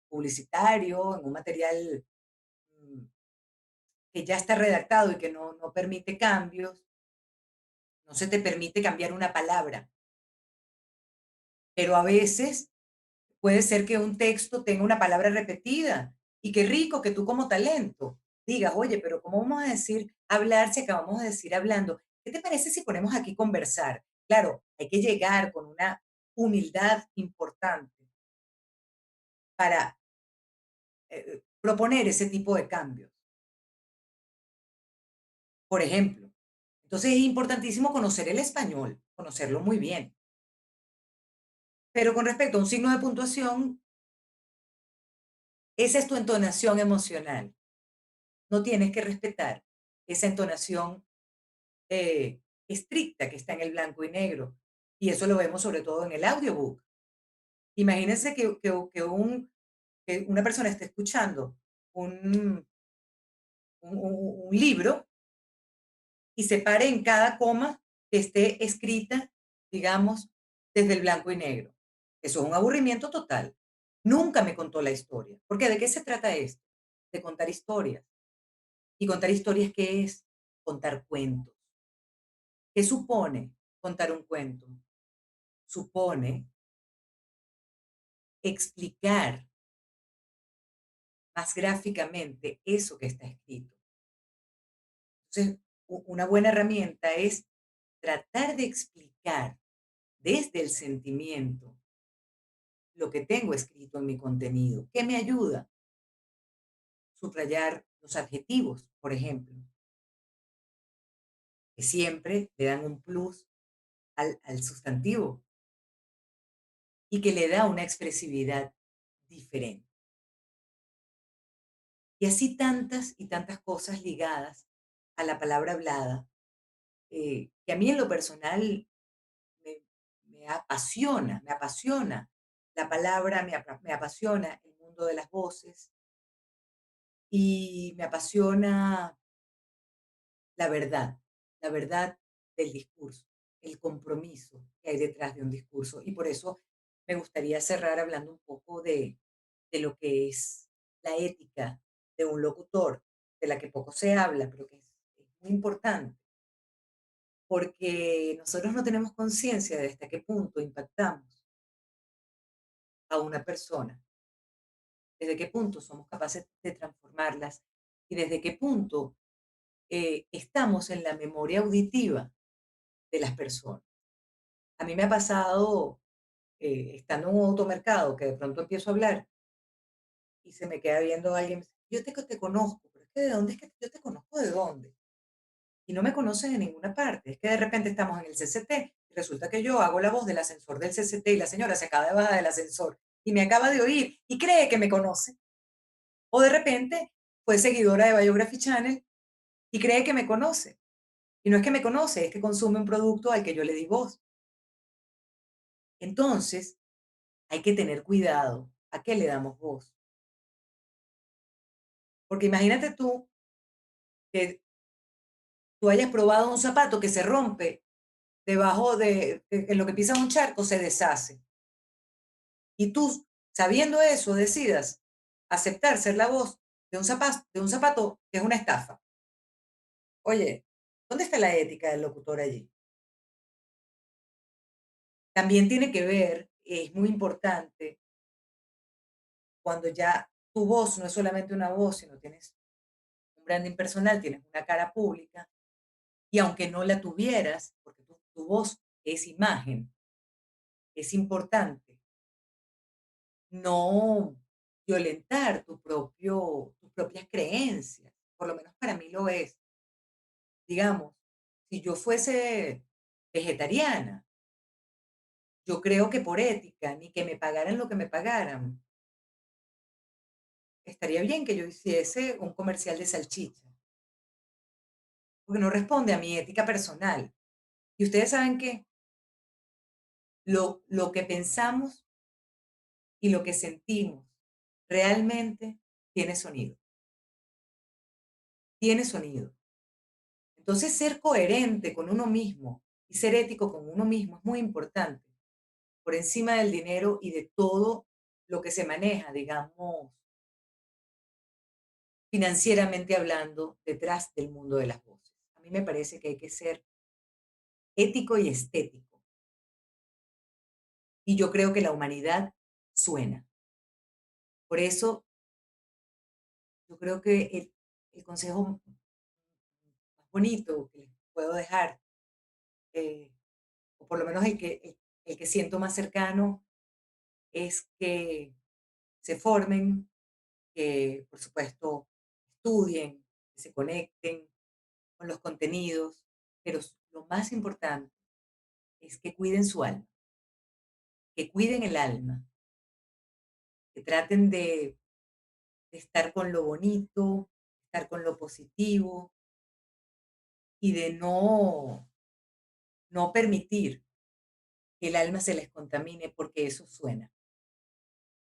Speaker 2: publicitario, en un material mm, que ya está redactado y que no permite cambios, no se te permite cambiar una palabra. Pero a veces puede ser que un texto tenga una palabra repetida y qué rico que tú como talento digas, oye, pero ¿cómo vamos a decir hablar si acabamos de decir hablando? ¿Qué te parece si ponemos aquí conversar? Claro, hay que llegar con una humildad importante para proponer ese tipo de cambios. Por ejemplo, entonces es importantísimo conocer el español, conocerlo muy bien. Pero con respecto a un signo de puntuación, esa es tu entonación emocional. No tienes que respetar esa entonación estricta que está en el blanco y negro. Y eso lo vemos sobre todo en el audiobook. Imagínense que una persona esté escuchando un, un libro y se pare en cada coma que esté escrita, digamos, desde el blanco y negro. Eso es un aburrimiento total. Nunca me contó la historia. Porque ¿de qué se trata esto? De contar historias. ¿Y contar historias qué es? Contar cuentos. ¿Qué supone contar un cuento? Supone explicar más gráficamente eso que está escrito. Entonces, una buena herramienta es tratar de explicar desde el sentimiento lo que tengo escrito en mi contenido. ¿Qué me ayuda? Subrayar los adjetivos, por ejemplo, que siempre le dan un plus al sustantivo y que le da una expresividad diferente. Y así tantas y tantas cosas ligadas a la palabra hablada, que a mí en lo personal me, me apasiona la palabra, me apasiona el mundo de las voces y me apasiona la verdad del discurso. el compromiso que hay detrás de un discurso. Y por eso me gustaría cerrar hablando un poco de lo que es la ética de un locutor, de la que poco se habla, pero que es muy importante, porque nosotros no tenemos conciencia de hasta qué punto impactamos a una persona, desde qué punto somos capaces de transformarlas y desde qué punto estamos en la memoria auditiva de las personas. A mí me ha pasado, estando en un automercado, que de pronto empiezo a hablar y se me queda viendo alguien, me dice, yo te conozco, pero es que ¿de dónde es que yo te conozco de dónde? Y no me conocen en ninguna parte. Es que de repente estamos en el CCT y resulta que yo hago la voz del ascensor del CCT y la señora se acaba de bajar del ascensor y me acaba de oír y cree que me conoce. O de repente fue seguidora de Biography Channel y cree que me conoce. Y no es que me conoce, es que consume un producto al que yo le di voz. Entonces, hay que tener cuidado a qué le damos voz. Porque imagínate tú que tú hayas probado un zapato que se rompe debajo en lo que pisas un charco, se deshace. Y tú, sabiendo eso, decidas aceptar ser la voz de un zapato que es una estafa. Oye, ¿dónde está la ética del locutor allí? También tiene que ver, es muy importante, cuando ya tu voz no es solamente una voz, sino tienes un branding personal, tienes una cara pública, y aunque no la tuvieras, porque tu voz es imagen, es importante no violentar tus propias creencias, por lo menos para mí lo es. Digamos, si yo fuese vegetariana, yo creo que por ética, ni que me pagaran lo que me pagaran, estaría bien que yo hiciese un comercial de salchicha, porque no responde a mi ética personal. Y ustedes saben que lo que pensamos y lo que sentimos realmente tiene sonido, tiene sonido. Entonces, ser coherente con uno mismo y ser ético con uno mismo es muy importante, por encima del dinero y de todo lo que se maneja, digamos, financieramente hablando, detrás del mundo de las voces. A mí me parece que hay que ser ético y estético. Y yo creo que la humanidad suena. Por eso, yo creo que el consejo más bonito que les puedo dejar, eh, o por lo menos el que siento más cercano, es que se formen, que por supuesto estudien, que se conecten con los contenidos, pero lo más importante es que cuiden su alma, que cuiden el alma, que traten de estar con lo bonito, estar con lo positivo y de no permitir que el alma se les contamine porque eso suena.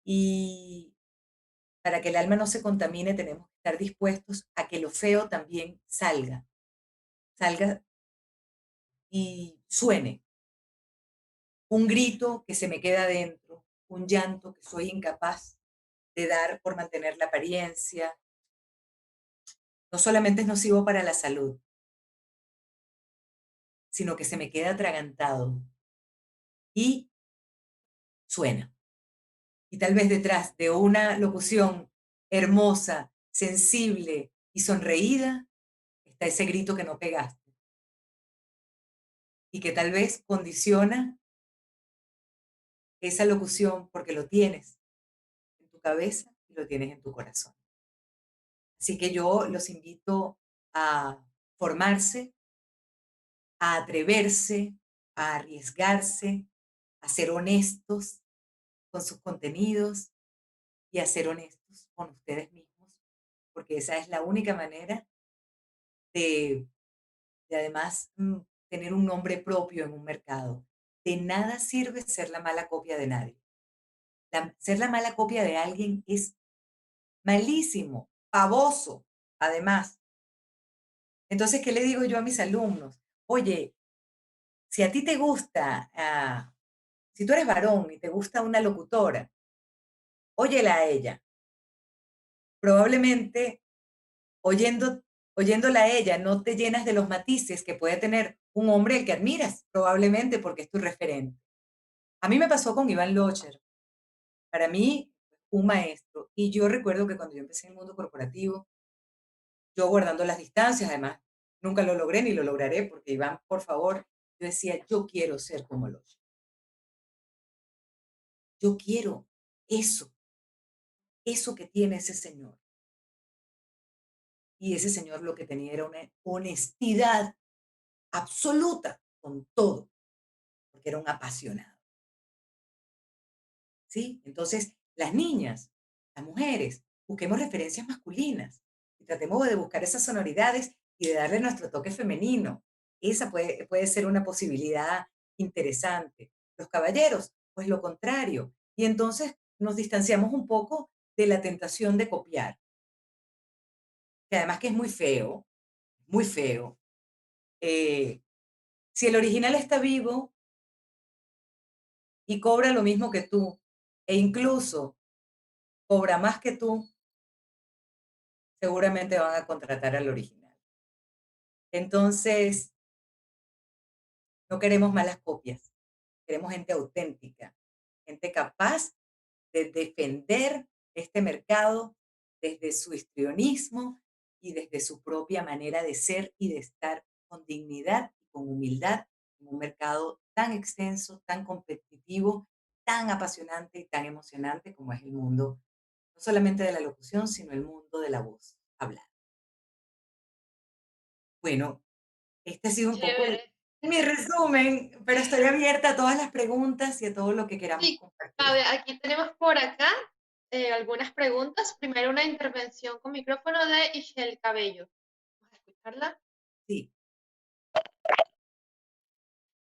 Speaker 2: Y para que el alma no se contamine tenemos que estar dispuestos a que lo feo también salga y suene. Un grito que se me queda dentro, un llanto que soy incapaz de dar por mantener la apariencia, no solamente es nocivo para la salud, sino que se me queda atragantado y suena. Y tal vez detrás de una locución hermosa, sensible y sonreída, está ese grito que no pegaste y que tal vez condiciona esa locución porque lo tienes en tu cabeza y lo tienes en tu corazón. Así que yo los invito a formarse, a atreverse, a arriesgarse, a ser honestos con sus contenidos y a ser honestos con ustedes mismos, porque esa es la única manera de, de además tener un nombre propio en un mercado. De nada sirve ser la mala copia de nadie. Ser la mala copia de alguien es malísimo, pavoso, además. Entonces, ¿qué le digo yo a mis alumnos? Oye, Si a ti te gusta, si tú eres varón y te gusta una locutora, óyela a ella. Probablemente oyendo, oyéndola a ella no te llenas de los matices que puede tener un hombre al que admiras, probablemente porque es tu referente. A mí me pasó con Iván Locher. Para mí, un maestro. Y yo recuerdo que cuando yo empecé en el mundo corporativo, yo guardando las distancias, además, nunca lo logré ni lo lograré, porque Iván, por favor, yo decía, yo quiero ser como Locher. Yo quiero eso, eso que tiene ese señor. Y ese señor lo que tenía era una honestidad absoluta con todo, porque era un apasionado, ¿sí? Entonces, las niñas, las mujeres, busquemos referencias masculinas y tratemos de buscar esas sonoridades y de darle nuestro toque femenino. Esa puede ser una posibilidad interesante. Los caballeros, pues lo contrario. Y entonces nos distanciamos un poco de la tentación de copiar, que además que es muy feo, muy feo. Eh, si el original está vivo y cobra lo mismo que tú, e incluso cobra más que tú, seguramente van a contratar al original. Entonces, no queremos malas copias, queremos gente auténtica, gente capaz de defender este mercado desde su histrionismo y desde su propia manera de ser y de estar con dignidad y con humildad en un mercado tan extenso, tan competitivo, tan apasionante y tan emocionante como es el mundo, no solamente de la locución, sino el mundo de la voz hablada. Bueno, este ha sido un poco
Speaker 1: Chévere.
Speaker 2: mi resumen, pero estoy abierta a todas las preguntas y a todo lo que queramos
Speaker 1: Sí,
Speaker 2: compartir.
Speaker 1: a ver, aquí tenemos por acá algunas preguntas. Primero una intervención con micrófono de Ishel Cabello. Vamos a escucharla.
Speaker 2: Sí,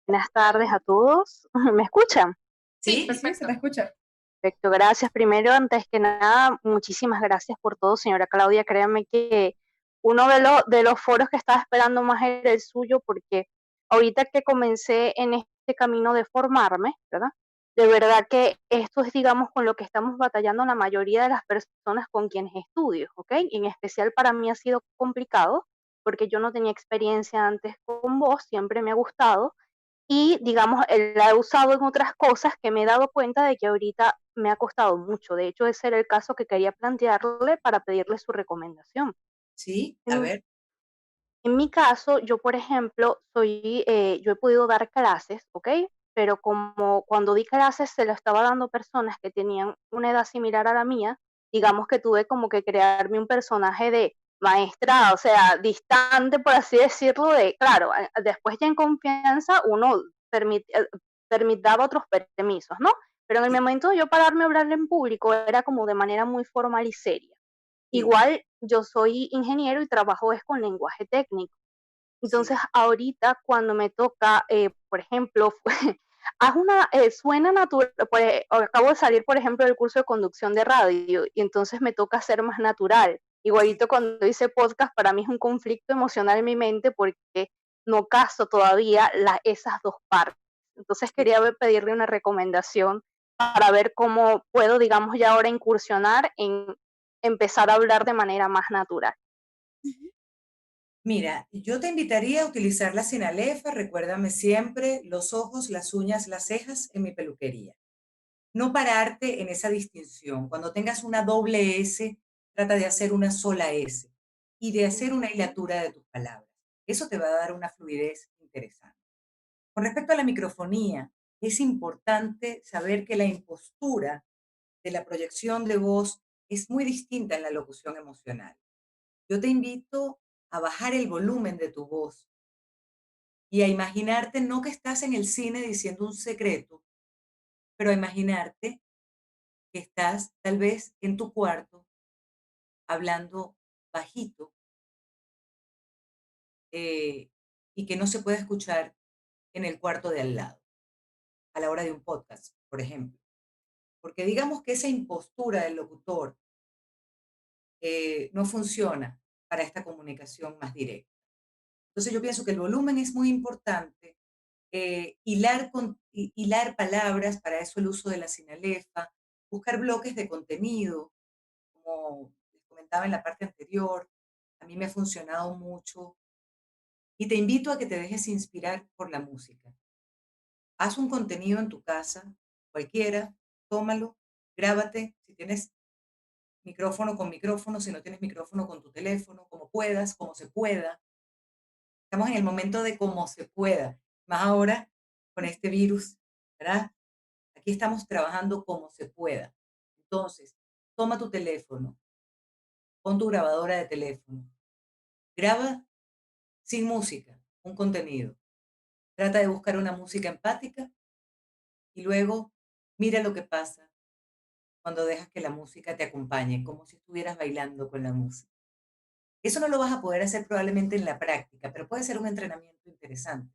Speaker 3: Buenas tardes a todos. ¿Me escuchan?
Speaker 1: Sí,
Speaker 2: sí,
Speaker 4: Sí, se te
Speaker 1: perfecto.
Speaker 4: escucha.
Speaker 3: Perfecto, gracias. Primero, antes que nada, muchísimas gracias por todo, señora Claudia. Créanme que uno de los foros que estaba esperando más era el suyo, porque ahorita que comencé en este camino de formarme, ¿verdad? De verdad que esto es, digamos, con lo que estamos batallando la mayoría de las personas con quienes estudio, ¿ok? Y en especial para mí ha sido complicado, porque yo no tenía experiencia antes con vos, siempre me ha gustado y digamos, la he usado en otras cosas que me he dado cuenta de que ahorita me ha costado mucho. De hecho, ese era el caso que quería plantearle para pedirle su recomendación.
Speaker 2: sí, a
Speaker 3: En,
Speaker 2: ver,
Speaker 3: en mi caso, yo, por ejemplo, yo he podido dar clases, ¿ok? Pero como cuando di clases se lo estaba dando personas que tenían una edad similar a la mía, digamos que tuve como que crearme un personaje de maestra, o sea, distante, por así decirlo, de, claro, después ya en confianza uno daba otros permisos, ¿no? Pero en el
Speaker 2: sí,
Speaker 3: momento de yo pararme a hablar en público era como de manera muy formal y seria.
Speaker 2: sí,
Speaker 3: Igual yo soy ingeniero y trabajo es con lenguaje técnico. Entonces,
Speaker 2: sí,
Speaker 3: ahorita cuando me toca, por ejemplo, suena natural, pues, acabo de salir, por ejemplo, del curso de conducción de radio y entonces me toca ser más natural.
Speaker 2: sí,
Speaker 3: Igualito cuando hice podcast, para mí es un conflicto emocional en mi mente porque no caso todavía esas dos partes. Entonces
Speaker 2: sí.
Speaker 3: quería pedirle una recomendación para ver cómo puedo, digamos, ya ahora incursionar en empezar a hablar de manera más natural.
Speaker 2: Mira, yo te invitaría a utilizar la sinalefa, recuérdame siempre los ojos, las uñas, las cejas en mi peluquería. No pararte en esa distinción. Cuando tengas una doble S, trata de hacer una sola S y de hacer una hilatura de tus palabras. Eso te va a dar una fluidez interesante. Con respecto a la microfonía, es importante saber que la impostura de la proyección de voz es muy distinta en la locución emocional. Yo te invito a bajar el volumen de tu voz y a imaginarte no que estás en el cine diciendo un secreto, pero a imaginarte que estás tal vez en tu cuarto hablando bajito, y que no se puede escuchar en el cuarto de al lado, a la hora de un podcast, por ejemplo. Porque digamos que esa impostura del locutor no funciona para esta comunicación más directa. Entonces yo pienso que el volumen es muy importante hilar palabras, para eso el uso de la sinalefa, buscar bloques de contenido, como les comentaba en la parte anterior, a mí me ha funcionado mucho. Y te invito a que te dejes inspirar por la música. Haz un contenido en tu casa, cualquiera, tómalo, grábate, si tienes micrófono con micrófono, si no tienes micrófono con tu teléfono, como puedas, como se pueda. Estamos en el momento de cómo se pueda, más ahora con este virus, ¿verdad? Aquí estamos trabajando como se pueda. Entonces, toma tu teléfono, pon tu grabadora de teléfono, graba sin música un contenido. Trata de buscar una música empática y luego mira lo que pasa cuando dejas que la música te acompañe, como si estuvieras bailando con la música. Eso no lo vas a poder hacer probablemente en la práctica, pero puede ser un entrenamiento interesante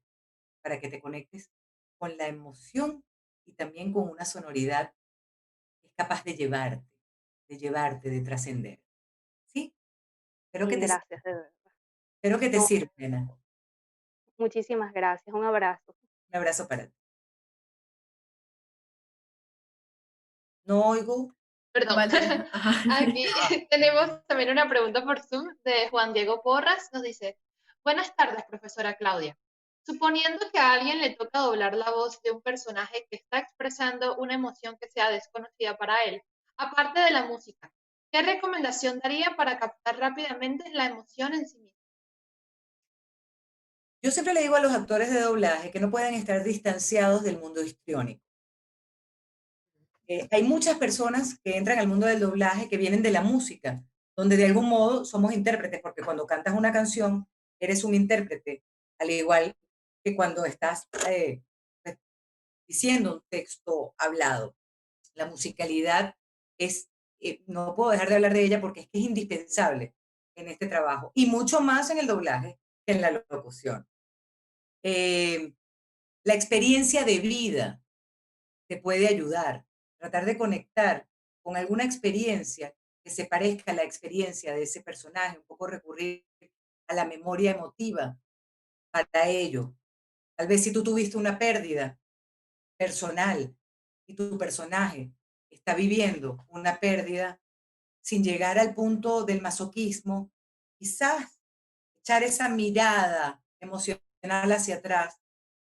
Speaker 2: para que te conectes con la emoción y también con una sonoridad que es capaz de llevarte, de trascender. ¿Sí?
Speaker 3: Sí, gracias, de verdad.
Speaker 2: Espero que te
Speaker 3: No,
Speaker 2: sirva, Elena.
Speaker 3: muchísimas gracias. Un abrazo.
Speaker 2: Un abrazo para ti. No oigo.
Speaker 1: Perdón.
Speaker 4: Vale.
Speaker 1: Aquí tenemos también una pregunta por Zoom de Juan Diego Porras. Nos dice, buenas tardes, profesora Claudia. Suponiendo que a alguien le toca doblar la voz de un personaje que está expresando una emoción que sea desconocida para él, aparte de la música, ¿qué recomendación daría para captar rápidamente la emoción en sí misma?
Speaker 2: Yo siempre le digo a los actores de doblaje que no pueden estar distanciados del mundo histriónico. Hay muchas personas que entran al mundo del doblaje que vienen de la música, donde de algún modo somos intérpretes, porque cuando cantas una canción eres un intérprete, al igual que cuando estás pues, diciendo un texto hablado. La musicalidad es, no puedo dejar de hablar de ella porque es que es indispensable en este trabajo, y mucho más en el doblaje que en la locución. La experiencia de vida te puede ayudar. Tratar de conectar con alguna experiencia que se parezca a la experiencia de ese personaje, un poco recurrir a la memoria emotiva para ello. Tal vez si tú tuviste una pérdida personal y tu personaje está viviendo una pérdida sin llegar al punto del masoquismo, quizás echar esa mirada emocional hacia atrás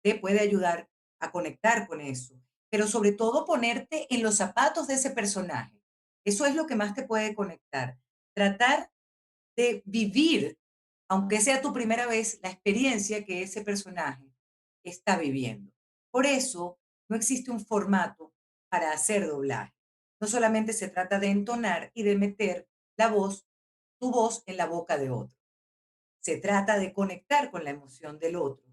Speaker 2: te puede ayudar a conectar con eso, pero sobre todo ponerte en los zapatos de ese personaje. Eso es lo que más te puede conectar. Tratar de vivir, aunque sea tu primera vez, la experiencia que ese personaje está viviendo. Por eso no existe un formato para hacer doblaje. No solamente se trata de entonar y de meter la voz, tu voz en la boca de otro. Se trata de conectar con la emoción del otro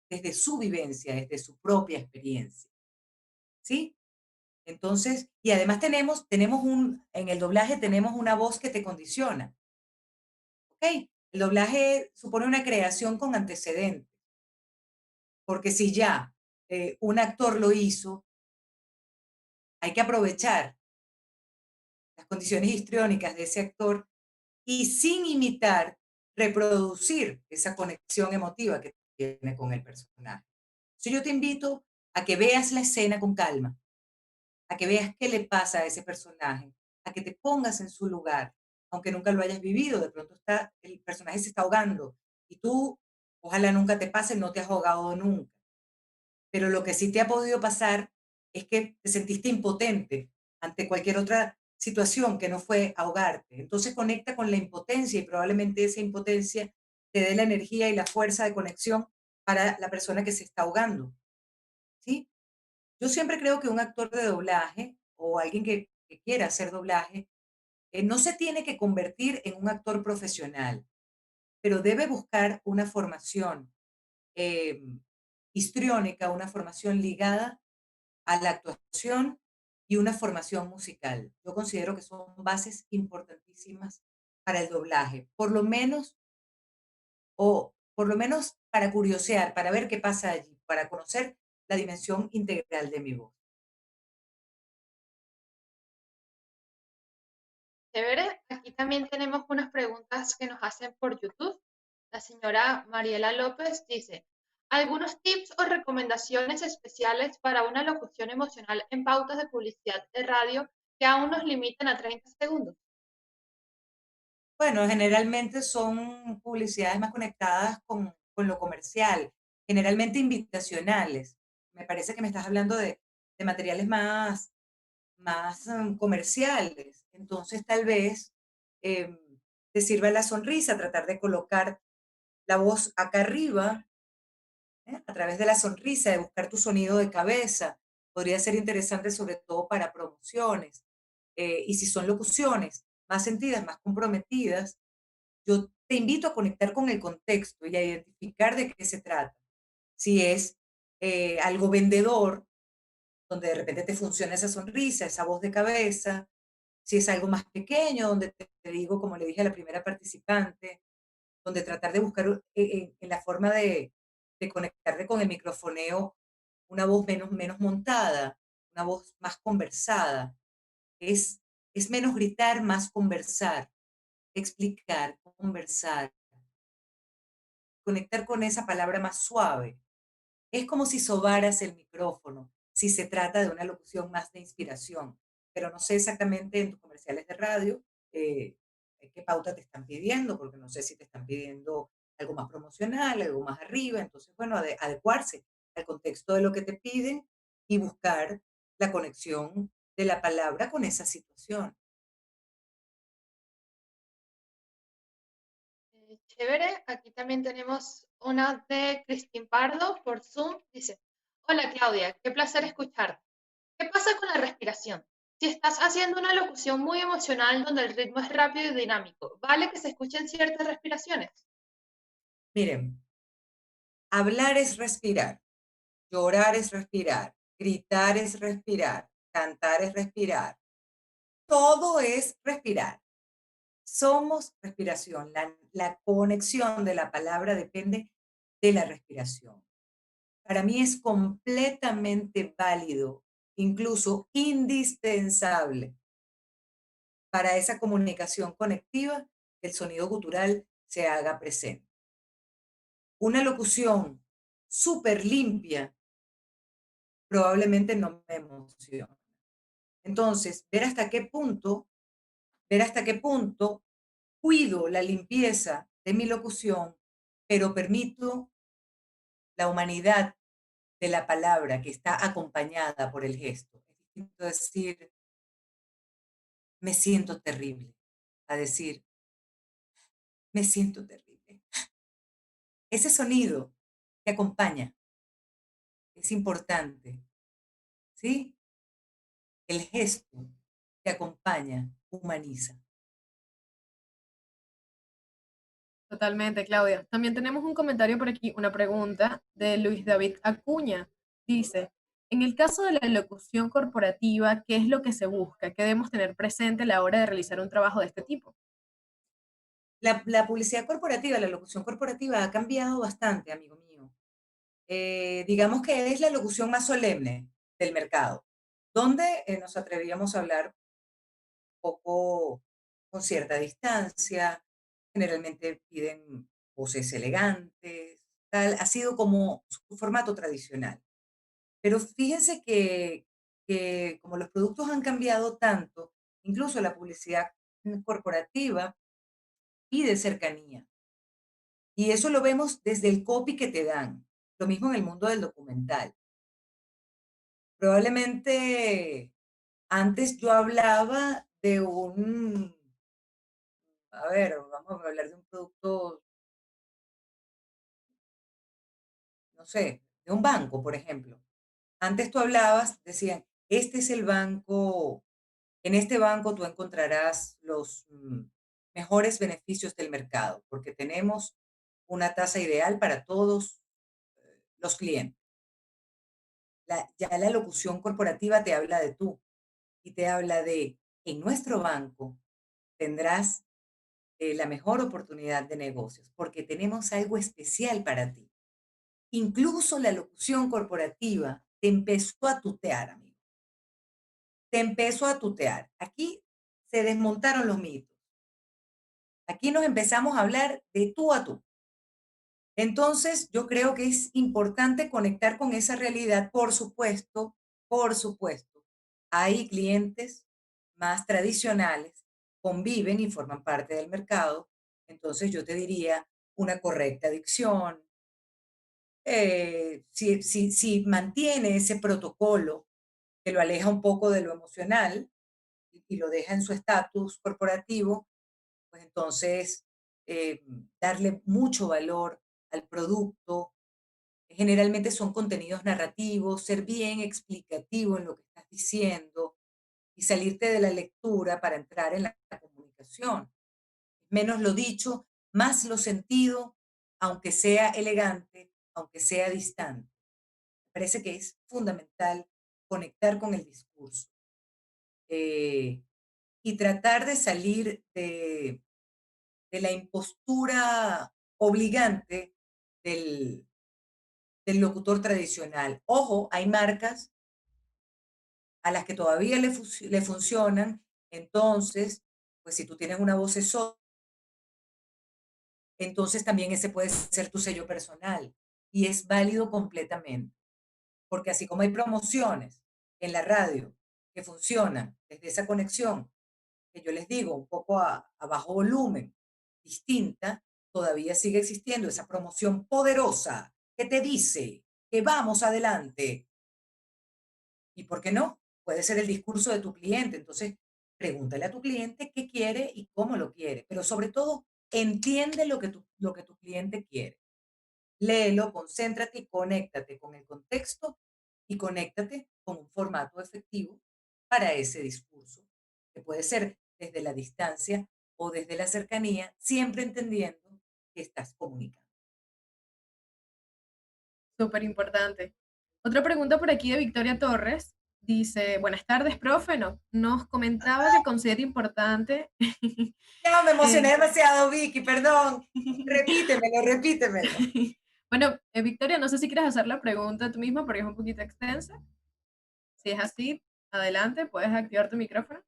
Speaker 2: desde su vivencia, desde su propia experiencia. ¿Sí? Entonces, y además en el doblaje tenemos una voz que te condiciona. ¿Ok? El doblaje supone una creación con antecedentes, porque si ya un actor lo hizo, hay que aprovechar las condiciones histriónicas de ese actor y sin imitar, reproducir esa conexión emotiva que tiene con el personaje. Entonces yo te invito a que veas la escena con calma, a que veas qué le pasa a ese personaje, a que te pongas en su lugar, aunque nunca lo hayas vivido, de pronto el personaje se está ahogando y tú, ojalá nunca te pase, no te has ahogado nunca. Pero lo que sí te ha podido pasar es que te sentiste impotente ante cualquier otra situación que no fue ahogarte. Entonces conecta con la impotencia y probablemente esa impotencia te dé la energía y la fuerza de conexión para la persona que se está ahogando. ¿Sí? Yo siempre creo que un actor de doblaje o alguien que quiera hacer doblaje no se tiene que convertir en un actor profesional, pero debe buscar una formación eh, histriónica, una formación ligada a la actuación y una formación musical. Yo considero que son bases importantísimas para el doblaje, por lo menos para curiosear, para ver qué pasa allí, para conocer la dimensión integral de mi voz.
Speaker 1: Chévere. Aquí también tenemos unas preguntas que nos hacen por YouTube. La señora Mariela López dice, ¿Algunos tips o recomendaciones especiales para una locución emocional en pautas de publicidad de radio que aún nos limitan a 30 segundos?
Speaker 2: Bueno, generalmente son publicidades más conectadas con lo comercial, generalmente invitacionales. Me parece que me estás hablando de materiales más comerciales. Entonces, tal vez em, te sirva la sonrisa, tratar de colocar la voz acá arriba, a través de la sonrisa, de buscar tu sonido de cabeza. Podría ser interesante sobre todo para promociones. Y si son locuciones más sentidas, más comprometidas, yo te invito a conectar con el contexto y a identificar de qué se trata. Si es algo vendedor, donde de repente te funciona esa sonrisa, esa voz de cabeza. Si es algo más pequeño, donde te digo, como le dije a la primera participante, donde tratar de buscar en la forma de conectarte con el microfoneo una voz menos montada, una voz más conversada. Es, es menos gritar, más conversar, explicar, conversar, conectar con esa palabra más suave. Es como si sobaras el micrófono, si se trata de una locución más de inspiración, pero no sé exactamente en tus comerciales de radio eh, qué pauta te están pidiendo, porque no sé si te están pidiendo algo más promocional, algo más arriba, entonces, bueno, adecuarse al contexto de lo que te piden y buscar la conexión de la palabra con esa situación.
Speaker 1: Chévere, aquí también tenemos una de Cristín Pardo por Zoom. Dice, hola Claudia, qué placer escucharte. ¿Qué pasa con la respiración? Si estás haciendo una locución muy emocional donde el ritmo es rápido y dinámico, ¿vale que se escuchen ciertas respiraciones?
Speaker 2: Miren, hablar es respirar, llorar es respirar, gritar es respirar, cantar es respirar. Todo es respirar. Somos respiración. La conexión de la palabra depende de la respiración. Para mí es completamente válido, incluso indispensable para esa comunicación conectiva que el sonido gutural se haga presente. Una locución súper limpia probablemente no me emociona. Entonces, ver hasta qué punto cuido la limpieza de mi locución, pero permito la humanidad de la palabra que está acompañada por el gesto. Es distinto decir, me siento terrible, a decir, me siento terrible. Ese sonido que acompaña es importante, ¿sí? El gesto que acompaña humaniza.
Speaker 4: Totalmente, Claudia. También tenemos un comentario por aquí, una pregunta de Luis David Acuña. Dice, en el caso de la locución corporativa, ¿qué es lo que se busca? ¿Qué debemos tener presente a la hora de realizar un trabajo de este tipo?
Speaker 2: La publicidad corporativa, la locución corporativa ha cambiado bastante, amigo mío. Digamos que es la locución más solemne del mercado, donde nos atrevíamos a hablar poco con cierta distancia, generalmente piden voces elegantes, tal, ha sido como su formato tradicional. Pero fíjense que como los productos han cambiado tanto, incluso la publicidad corporativa pide cercanía. Y eso lo vemos desde el copy que te dan. Lo mismo en el mundo del documental. Probablemente antes yo hablaba de a ver, vamos a hablar de un producto, no sé, de un banco, por ejemplo. Antes tú hablabas, decían, este es el banco, en este banco tú encontrarás los mejores beneficios del mercado, porque tenemos una tasa ideal para todos los clientes. Ya la locución corporativa te habla de tú y te habla de, en nuestro banco tendrás la mejor oportunidad de negocios, porque tenemos algo especial para ti. Incluso la locución corporativa te empezó a tutear, amigo. Te empezó a tutear. Aquí se desmontaron los mitos. Aquí nos empezamos a hablar de tú a tú. Entonces, yo creo que es importante conectar con esa realidad, por supuesto. Hay clientes más tradicionales, conviven y forman parte del mercado. Entonces, yo te diría una correcta dicción, si mantiene ese protocolo que lo aleja un poco de lo emocional y lo deja en su estatus corporativo, pues entonces darle mucho valor al producto. Generalmente son contenidos narrativos, ser bien explicativo en lo que estás diciendo y salirte de la lectura para entrar en la comunicación. Menos lo dicho, más lo sentido, aunque sea elegante, aunque sea distante. Me parece que es fundamental conectar con el discurso eh, y tratar de salir de la impostura obligante del, del locutor tradicional. Ojo, hay marcas a las que todavía le funcionan, entonces, pues si tú tienes una voz entonces también ese puede ser tu sello personal y es válido completamente, porque así como hay promociones en la radio que funcionan desde esa conexión, que yo les digo, un poco a bajo volumen, distinta, todavía sigue existiendo esa promoción poderosa que te dice que vamos adelante. ¿Y por qué no? Puede ser el discurso de tu cliente. Entonces, pregúntale a tu cliente qué quiere y cómo lo quiere. Pero sobre todo, entiende lo que tu cliente quiere. Léelo, concéntrate y conéctate con el contexto y conéctate con un formato efectivo para ese discurso, que puede ser desde la distancia o desde la cercanía, siempre entendiendo que estás comunicando.
Speaker 4: Súper importante. Otra pregunta por aquí de Victoria Torres. Dice, buenas tardes, profe. Nos comentaba que considera importante.
Speaker 2: No, me emocioné
Speaker 4: eh,
Speaker 2: demasiado, Vicky, perdón. Repítemelo, repítemelo.
Speaker 4: bueno, Victoria, no sé si quieres hacer la pregunta tú misma porque es un poquito extensa. Si es así, adelante, puedes activar tu micrófono.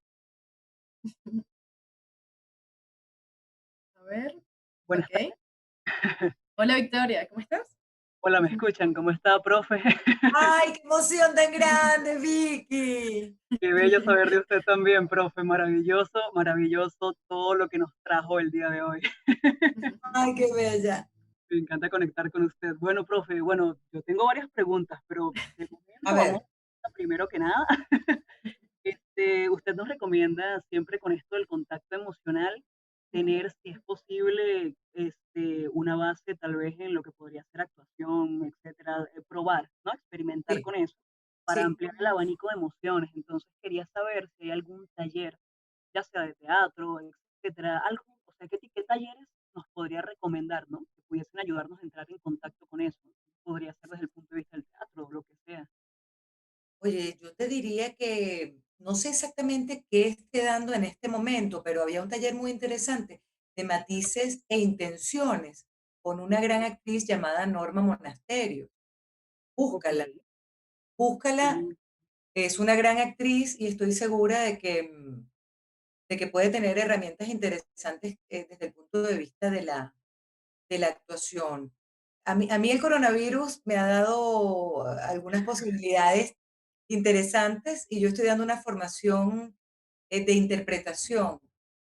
Speaker 4: A ver,
Speaker 5: Buenas tardes.
Speaker 4: ok. Hola Victoria, ¿cómo estás?
Speaker 5: Hola, ¿me escuchan? ¿Cómo está, profe?
Speaker 2: ¡Ay, qué emoción tan grande, Vicky!
Speaker 5: Qué bello saber de usted también, profe. Maravilloso, maravilloso todo lo que nos trajo el día de hoy.
Speaker 2: ¡Ay, qué bella!
Speaker 5: Me encanta conectar con usted. Bueno, profe, bueno, yo tengo varias preguntas, pero de
Speaker 2: A
Speaker 5: momento vamos
Speaker 2: ver,
Speaker 5: a primero que nada. Usted nos recomienda siempre con esto del contacto emocional tener, si es posible, una base tal vez en lo que podría ser actuación, etcétera, probar, ¿no? Experimentar
Speaker 2: sí,
Speaker 5: con eso para
Speaker 2: sí.
Speaker 5: ampliar el abanico de emociones. Entonces quería saber si hay algún taller, ya sea de teatro, etcétera, algo, o sea, qué talleres nos podría recomendar, ¿no? Que pudiesen ayudarnos a entrar en contacto con eso. Podría ser desde el punto de vista del teatro o lo que sea.
Speaker 2: Oye, yo te diría que no sé exactamente qué esté dando en este momento, pero había un taller muy interesante de matices e intenciones con una gran actriz llamada Norma Monasterio.
Speaker 5: Ok.
Speaker 2: Búscala, búscala.
Speaker 5: Mm.
Speaker 2: Es una gran actriz y estoy segura de que puede tener herramientas interesantes desde el punto de vista de la actuación. A mí el coronavirus me ha dado algunas posibilidades interesantes y yo estoy dando una formación de interpretación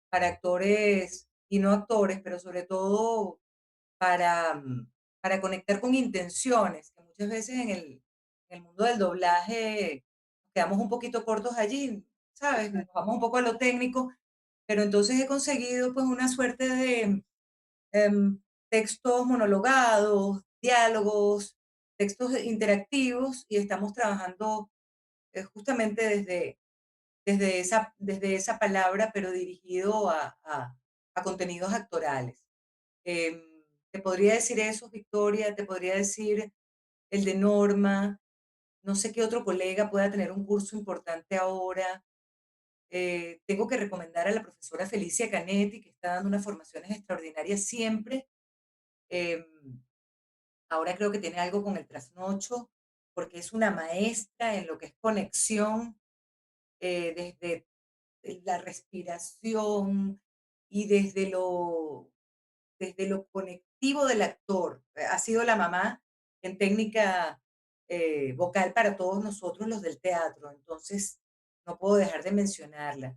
Speaker 2: para actores y no actores, pero sobre todo para conectar con intenciones, que muchas veces en el mundo del doblaje nos quedamos un poquito cortos allí, ¿sabes? Nos vamos un poco a lo técnico, pero entonces he conseguido pues una suerte de textos monologados, diálogos, textos interactivos y estamos trabajando justamente desde esa palabra, pero dirigido a contenidos actorales. Em, te podría decir eso, Victoria, te podría decir el de Norma, no sé qué otro colega pueda tener un curso importante ahora. Tengo que recomendar a la profesora Felicia Canetti, que está dando unas formaciones extraordinarias siempre. Em, Ahora creo que tiene algo con el trasnocho, porque es una maestra en lo que es conexión desde la respiración y desde lo activo del actor. Ha sido la mamá en técnica vocal para todos nosotros los del teatro, entonces no puedo dejar de mencionarla.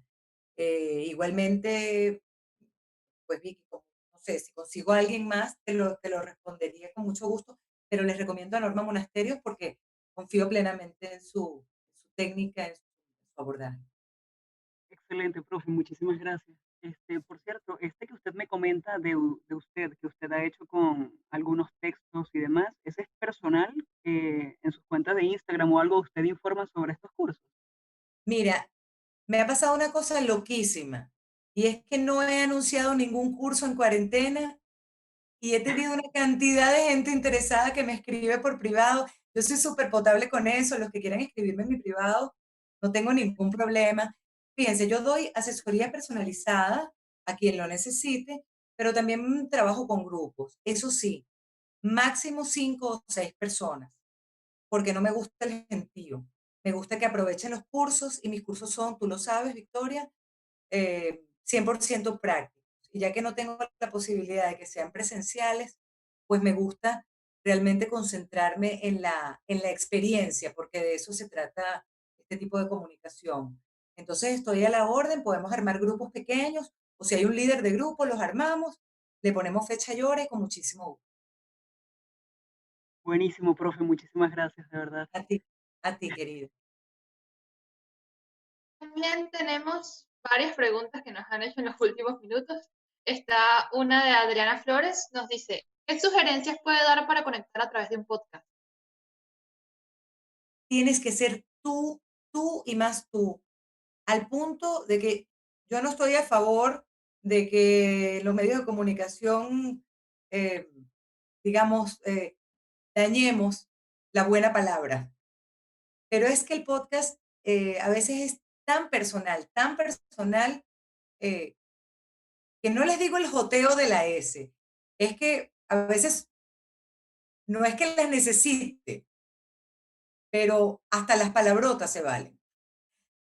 Speaker 2: Igualmente, pues Vicky, no sé, si consigo a alguien más, te lo respondería con mucho gusto, pero les recomiendo a Norma Monasterios porque confío plenamente en su técnica, en su abordaje.
Speaker 5: Excelente, profe, muchísimas gracias. Por cierto, que usted me comenta de usted, que usted ha hecho con algunos textos y demás, ¿ese es personal en sus cuentas de Instagram o algo usted informa sobre estos cursos?
Speaker 2: Mira, me ha pasado una cosa loquísima y es que no he anunciado ningún curso en cuarentena y he tenido una cantidad de gente interesada que me escribe por privado. Yo soy súper potable con eso, los que quieran escribirme en mi privado, no tengo ningún problema. Fíjense, yo doy asesoría personalizada a quien lo necesite, pero también trabajo con grupos. Eso sí, máximo 5 o 6 personas, porque no me gusta el gentío. Me gusta que aprovechen los cursos y mis cursos son, tú lo sabes, Victoria, 100% prácticos. Y ya que no tengo la posibilidad de que sean presenciales, pues me gusta realmente concentrarme en la experiencia, porque de eso se trata este tipo de comunicación. Entonces estoy a la orden, podemos armar grupos pequeños, o si hay un líder de grupo, los armamos, le ponemos fecha y hora y con muchísimo gusto.
Speaker 5: Buenísimo, profe, muchísimas gracias, de verdad.
Speaker 2: A ti, querido.
Speaker 1: También tenemos varias preguntas que nos han hecho en los últimos minutos. Está una de Adriana Flores, nos dice, ¿qué sugerencias puede dar para conectar a través de un podcast?
Speaker 2: Tienes que ser tú y más tú, al punto de que yo no estoy a favor de que los medios de comunicación, eh, digamos, dañemos la buena palabra. Pero es que el podcast a veces es tan personal, eh, que no les digo el joteo de la S. Es que a veces no es que las necesite, pero hasta las palabrotas se valen.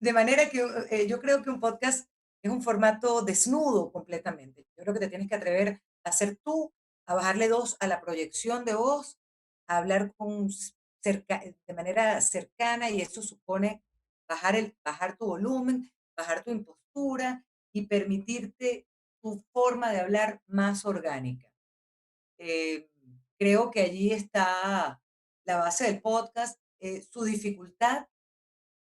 Speaker 2: De manera que yo creo que un podcast es un formato desnudo completamente. Yo creo que te tienes que atrever a ser tú, a bajarle dos a la proyección de voz, a hablar de manera cercana y eso supone bajar tu volumen, bajar tu impostura y permitirte tu forma de hablar más orgánica. Eh, Creo que allí está la base del podcast, su dificultad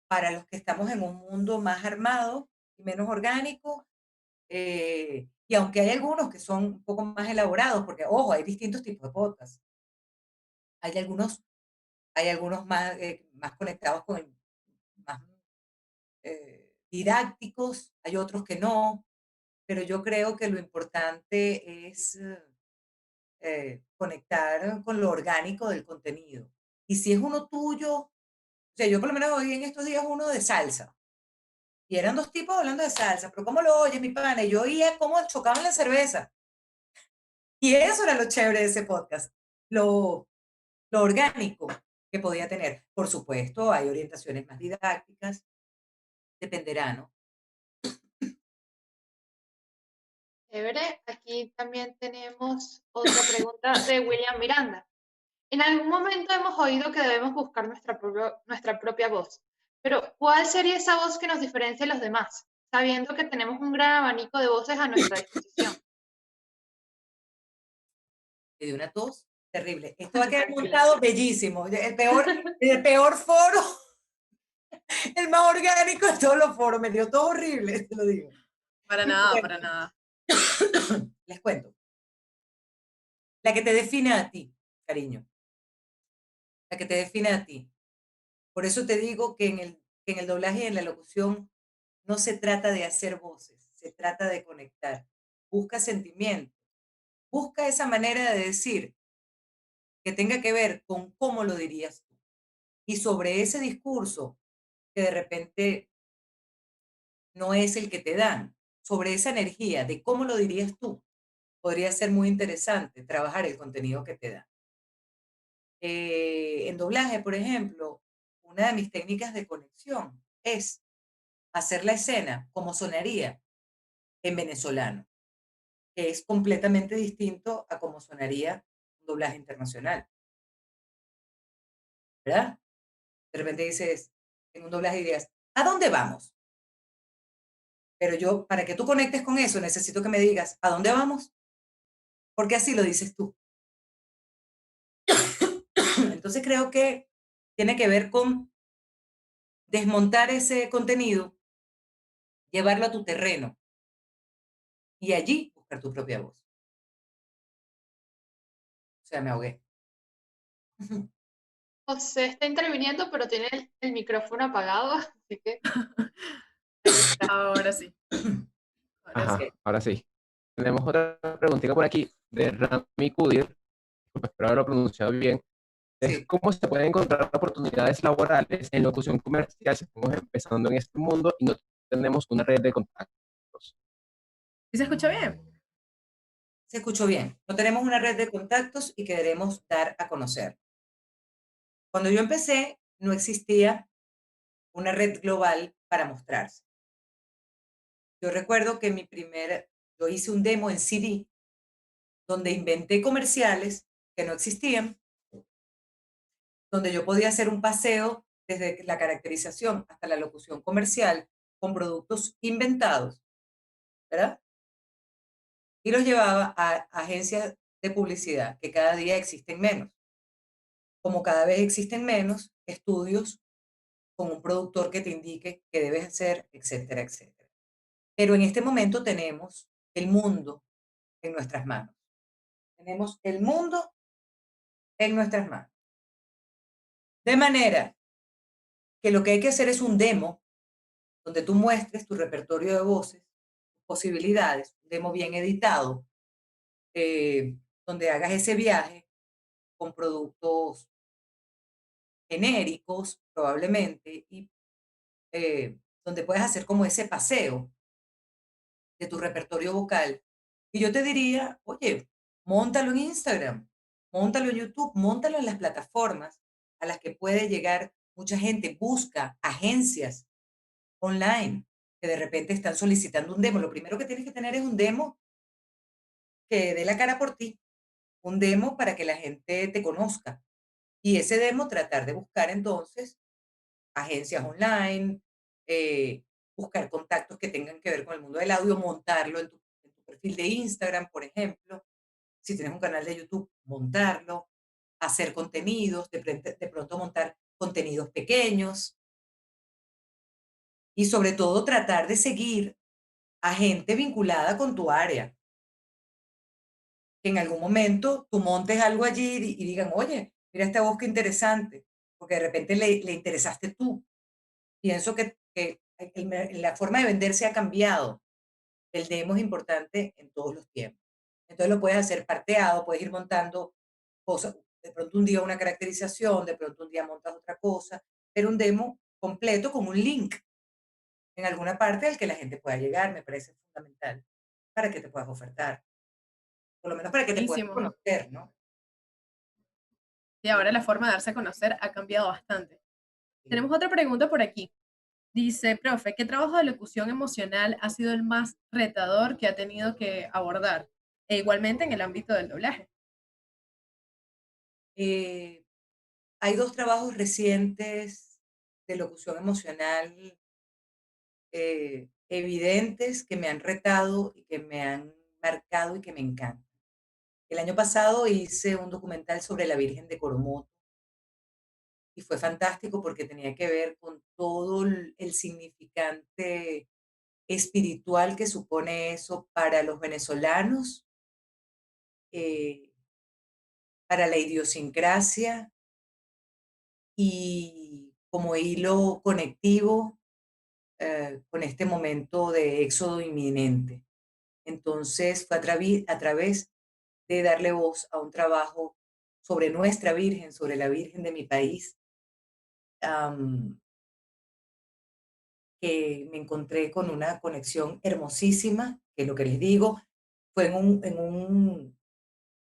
Speaker 2: para los que estamos en un mundo más armado y menos orgánico. Y aunque hay algunos que son un poco más elaborados, porque, ojo, hay distintos tipos de podcasts. Hay algunos, hay algunos más conectados con más didácticos, hay otros que no, pero yo creo que lo importante es conectar con lo orgánico del contenido. Y si es uno tuyo, o sea, yo por lo menos oí en estos días uno de salsa. Y eran dos tipos hablando de salsa, pero ¿cómo lo oyes, mi pana? Y yo oía cómo chocaban la cerveza. Y eso era lo chévere de ese podcast, lo, lo orgánico que podía tener. Por supuesto, hay orientaciones más didácticas, dependerá, ¿no?
Speaker 1: Chévere. Aquí también tenemos otra pregunta de William Miranda. En algún momento hemos oído que debemos buscar nuestra propia voz, pero ¿cuál sería esa voz que nos diferencia de los demás, sabiendo que tenemos un gran abanico de voces a nuestra disposición?
Speaker 2: Y de una tos terrible. Esto va a quedar
Speaker 1: Tranquila.
Speaker 2: montado bellísimo. El peor foro, el más orgánico de todos los foros. Me dio todo horrible, te lo digo.
Speaker 4: Para nada,
Speaker 2: Bueno,
Speaker 4: para nada.
Speaker 2: les cuento. La que te define a ti, cariño. La que te define a ti. Por eso te digo que en el doblaje y en la locución no se trata de hacer voces, se trata de conectar. Busca sentimientos, busca esa manera de decir que tenga que ver con cómo lo dirías tú. Y sobre ese discurso que de repente no es el que te dan, sobre esa energía de cómo lo dirías tú, podría ser muy interesante trabajar el contenido que te dan. En doblaje, por ejemplo, una de mis técnicas de conexión es hacer la escena como sonaría en venezolano. que es completamente distinto a cómo sonaría un doblaje internacional, ¿verdad? De repente dices, en un doblaje dirías, ¿a dónde vamos? Pero yo, para que tú conectes con eso, necesito que me digas, ¿a dónde vamos? Porque así lo dices tú. Entonces creo que tiene que ver con desmontar ese contenido, llevarlo a tu terreno y allí buscar tu propia voz. O sea, me ahogué.
Speaker 1: José está interviniendo, pero tiene el micrófono apagado, así que ahí está.
Speaker 4: Ahora sí, ahora
Speaker 6: Ajá,
Speaker 4: sí.
Speaker 2: Ok.
Speaker 6: ahora sí. Tenemos otra preguntita por aquí de Rami Kudir, espero haberlo pronunciado bien. Es
Speaker 2: Sí.
Speaker 6: cómo se pueden encontrar oportunidades laborales en locución comercial si estamos empezando en este mundo y no tenemos una red de contactos.
Speaker 4: ¿Sí se escucha bien?
Speaker 2: Se escuchó bien. No tenemos una red de contactos y queremos dar a conocer. Cuando yo empecé, no existía una red global para mostrarse. Yo recuerdo que yo hice un demo en CD donde inventé comerciales que no existían, donde yo podía hacer un paseo desde la caracterización hasta la locución comercial con productos inventados, ¿verdad? Y los llevaba a agencias de publicidad, que cada día existen menos. Como cada vez existen menos estudios con un productor que te indique qué debes hacer, etcétera, etcétera. Pero en este momento tenemos el mundo en nuestras manos. Tenemos el mundo en nuestras manos. De manera que lo que hay que hacer es un demo donde tú muestres tu repertorio de voces, posibilidades, un demo bien editado, donde hagas ese viaje con productos genéricos probablemente y donde puedes hacer como ese paseo de tu repertorio vocal. Y yo te diría, oye, móntalo en Instagram, móntalo en YouTube, móntalo en las plataformas a las que puede llegar mucha gente. Busca agencias online que de repente están solicitando un demo. Lo primero que tienes que tener es un demo que dé la cara por ti, un demo para que la gente te conozca. Y ese demo tratar de buscar entonces agencias online, buscar contactos que tengan que ver con el mundo del audio, montarlo en tu perfil de Instagram, por ejemplo. Si tienes un canal de YouTube, montarlo, hacer contenidos, de pronto montar contenidos pequeños y sobre todo tratar de seguir a gente vinculada con tu área. Que en algún momento tú montes algo allí y digan, oye, mira esta voz que interesante, porque de repente le interesaste tú. Pienso que la forma de vender se ha cambiado. El demo es importante en todos los tiempos. Entonces lo puedes hacer parteado, puedes ir montando cosas, de pronto un día una caracterización, de pronto un día montas otra cosa, pero un demo completo con un link en alguna parte al que la gente pueda llegar, me parece fundamental para que te puedas ofertar, por lo menos para que te puedas
Speaker 4: Buenísimo.
Speaker 2: conocer, ¿no?
Speaker 4: Y ahora la forma de darse a conocer ha cambiado bastante. Tenemos otra pregunta por aquí. Dice, profe, ¿qué trabajo de locución emocional ha sido el más retador que ha tenido que abordar? E igualmente en el ámbito del doblaje.
Speaker 2: Eh, Hay dos trabajos recientes de locución emocional evidentes que me han retado y que me han marcado y que me encantan. El año pasado hice un documental sobre la Virgen de Coromoto y fue fantástico porque tenía que ver con todo el significante espiritual que supone eso para los venezolanos, eh, para la idiosincrasia y como hilo conectivo con este momento de éxodo inminente. Entonces fue a través de darle voz a un trabajo sobre nuestra Virgen, sobre la Virgen de mi país, am, que me encontré con una conexión hermosísima, que lo que les digo fue en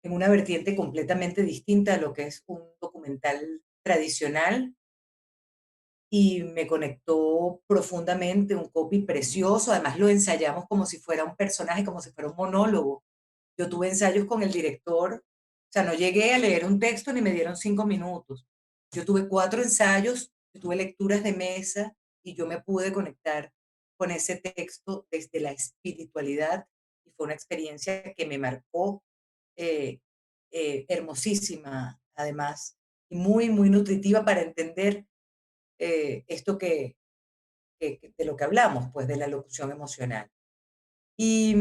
Speaker 2: una vertiente completamente distinta a lo que es un documental tradicional y me conectó profundamente, un copy precioso, además lo ensayamos como si fuera un personaje, como si fuera un monólogo. Yo tuve ensayos con el director, o sea, no llegué a leer un texto ni me dieron 5 minutos. Yo tuve 4 ensayos, yo tuve lecturas de mesa y yo me pude conectar con ese texto desde la espiritualidad y fue una experiencia que me marcó eh, hermosísima, además, y muy, muy nutritiva para entender esto de lo que hablamos, pues de la locución emocional. Y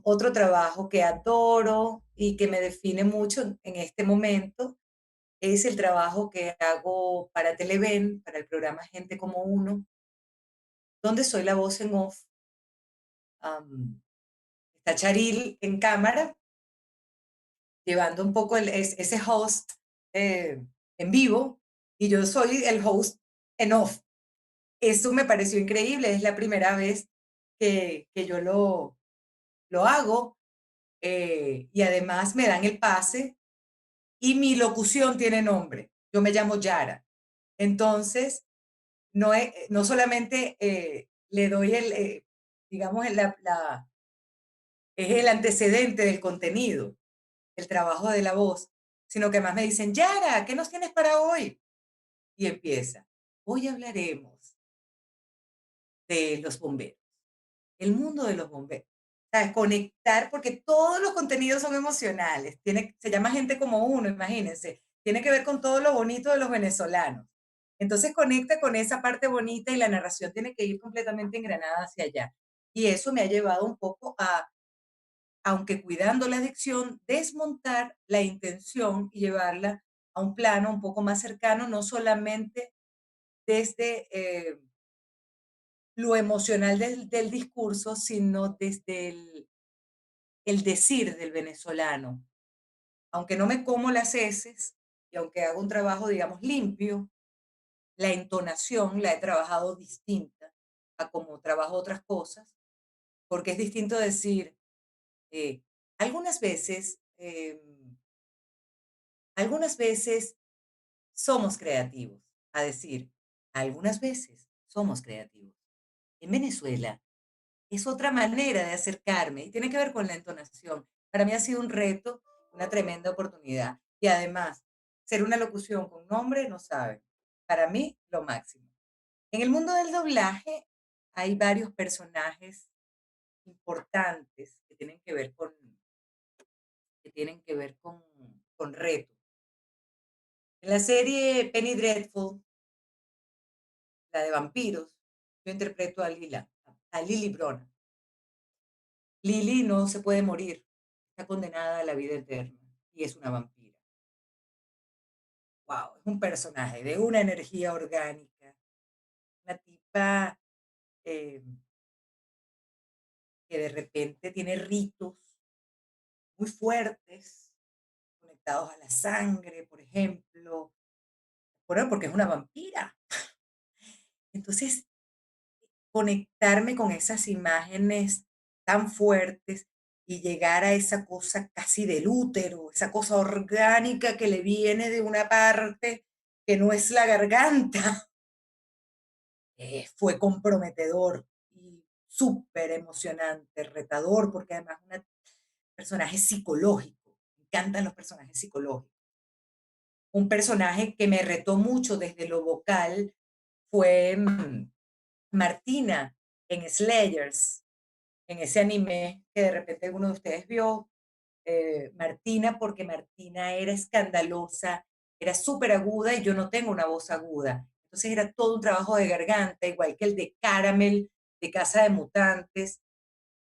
Speaker 2: otro trabajo que adoro y que me define mucho en este momento es el trabajo que hago para Televen, para el programa Gente como Uno, donde soy la voz en off. Está Charil en cámara, llevando un poco ese host en vivo, y yo soy el host en off. Eso me pareció increíble, es la primera vez que yo lo hago, y además me dan el pase y mi locución tiene nombre. Yo me llamo Yara. Entonces, no solamente le doy digamos, es el antecedente del contenido, el trabajo de la voz, sino que además me dicen, Yara, ¿qué nos tienes para hoy? Y empieza, hoy hablaremos de los bomberos, el mundo de los bomberos. ¿Sabes? Conectar, porque todos los contenidos son emocionales. Se llama Gente como Uno, imagínense. Tiene que ver con todo lo bonito de los venezolanos. Entonces conecta con esa parte bonita y la narración tiene que ir completamente engranada hacia allá. Y eso me ha llevado un poco a, aunque cuidando la adicción, desmontar la intención y llevarla a un plano un poco más cercano, no solamente desde lo emocional del discurso, sino desde el decir del venezolano. Aunque no me como las heces y aunque hago un trabajo, digamos, limpio, la entonación la he trabajado distinta a como trabajo otras cosas, porque es distinto decir, eh, algunas veces, algunas veces somos creativos, a decir, algunas veces somos creativos. En Venezuela es otra manera de acercarme y tiene que ver con la entonación. Para mí ha sido un reto, una tremenda oportunidad. Y además, ser una locución con nombre, no saben. Para mí, lo máximo. En el mundo del doblaje hay varios personajes importantes que tienen que ver con retos. En la serie Penny Dreadful, la de vampiros, yo interpreto a Lily Brona. Lily no se puede morir, está condenada a la vida eterna y es una vampira. Wow, es un personaje de una energía orgánica, una tipa eh, que de repente tiene ritos muy fuertes, conectados a la sangre, por ejemplo. Bueno, porque es una vampira. Entonces, conectarme con esas imágenes tan fuertes y llegar a esa cosa casi del útero, esa cosa orgánica que le viene de una parte que no es la garganta, fue comprometedor y súper emocionante, retador, porque además es un personaje psicológico, me encantan los personajes psicológicos. Un personaje que me retó mucho desde lo vocal fue Martina en Slayers, en ese anime que de repente alguno de ustedes vio, Martina, porque Martina era escandalosa, era súper aguda y yo no tengo una voz aguda. Entonces era todo un trabajo de garganta, igual que el de Caramel, de Casa de Mutantes,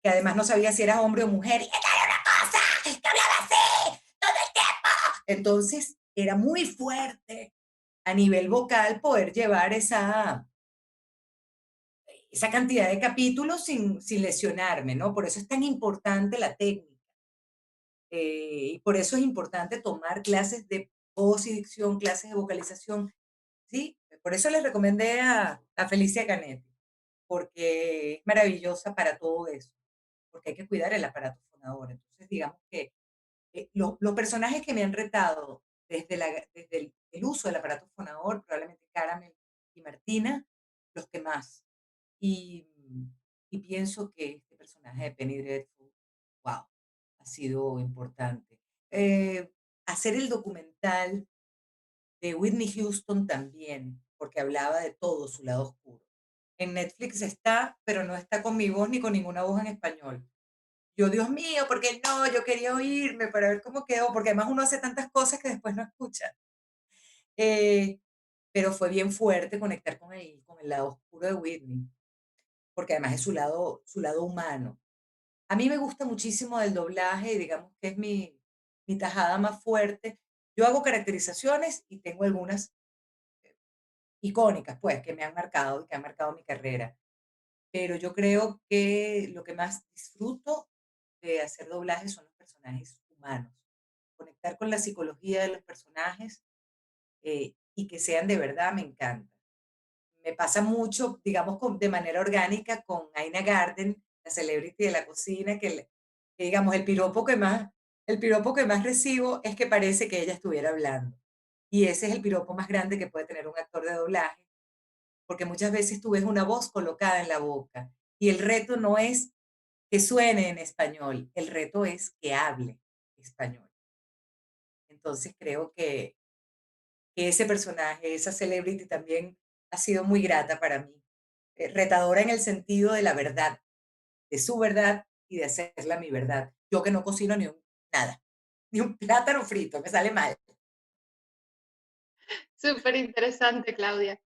Speaker 2: que además no sabía si era hombre o mujer. Y ella era una cosa, que hablaba así todo el tiempo. Entonces era muy fuerte a nivel vocal poder llevar esa cantidad de capítulos sin lesionarme, ¿no? Por eso es tan importante la técnica. Y por eso es importante tomar clases de voz y dicción, clases de vocalización, ¿sí? Por eso les recomendé a Felicia Canetti, porque es maravillosa para todo eso, porque hay que cuidar el aparato fonador. Entonces, digamos que los personajes que me han retado desde el uso del aparato fonador, probablemente Caramel y Martina, los que más. Y, y pienso que este personaje de Penny Dreadful, wow, ha sido importante. Hacer el documental de Whitney Houston también, porque hablaba de todo su lado oscuro. En Netflix está, pero no está con mi voz ni con ninguna voz en español. Yo, Dios mío, ¿por qué no? Yo quería oírme para ver cómo quedó, porque además uno hace tantas cosas que después no escucha. Eh, pero fue bien fuerte conectar con el lado oscuro de Whitney, porque además es su lado humano. A mí me gusta muchísimo del doblaje y digamos que es mi tajada más fuerte. Yo hago caracterizaciones y tengo algunas icónicas, pues, que me han marcado y que han marcado mi carrera. Pero yo creo que lo que más disfruto de hacer doblaje son los personajes humanos. Conectar con la psicología de los personajes y que sean de verdad me encanta. Me pasa mucho, digamos, de manera orgánica con Aina Garden, la celebrity de la cocina, que digamos, el piropo que más recibo es que parece que ella estuviera hablando. Y ese es el piropo más grande que puede tener un actor de doblaje, porque muchas veces tú ves una voz colocada en la boca y el reto no es que suene en español, el reto es que hable español. Entonces creo que ese personaje, esa celebrity también ha sido muy grata para mí. Retadora en el sentido de la verdad, de su verdad y de hacerla mi verdad. Yo que no cocino nada, ni un plátano frito, me sale mal.
Speaker 1: Súper interesante, Claudia.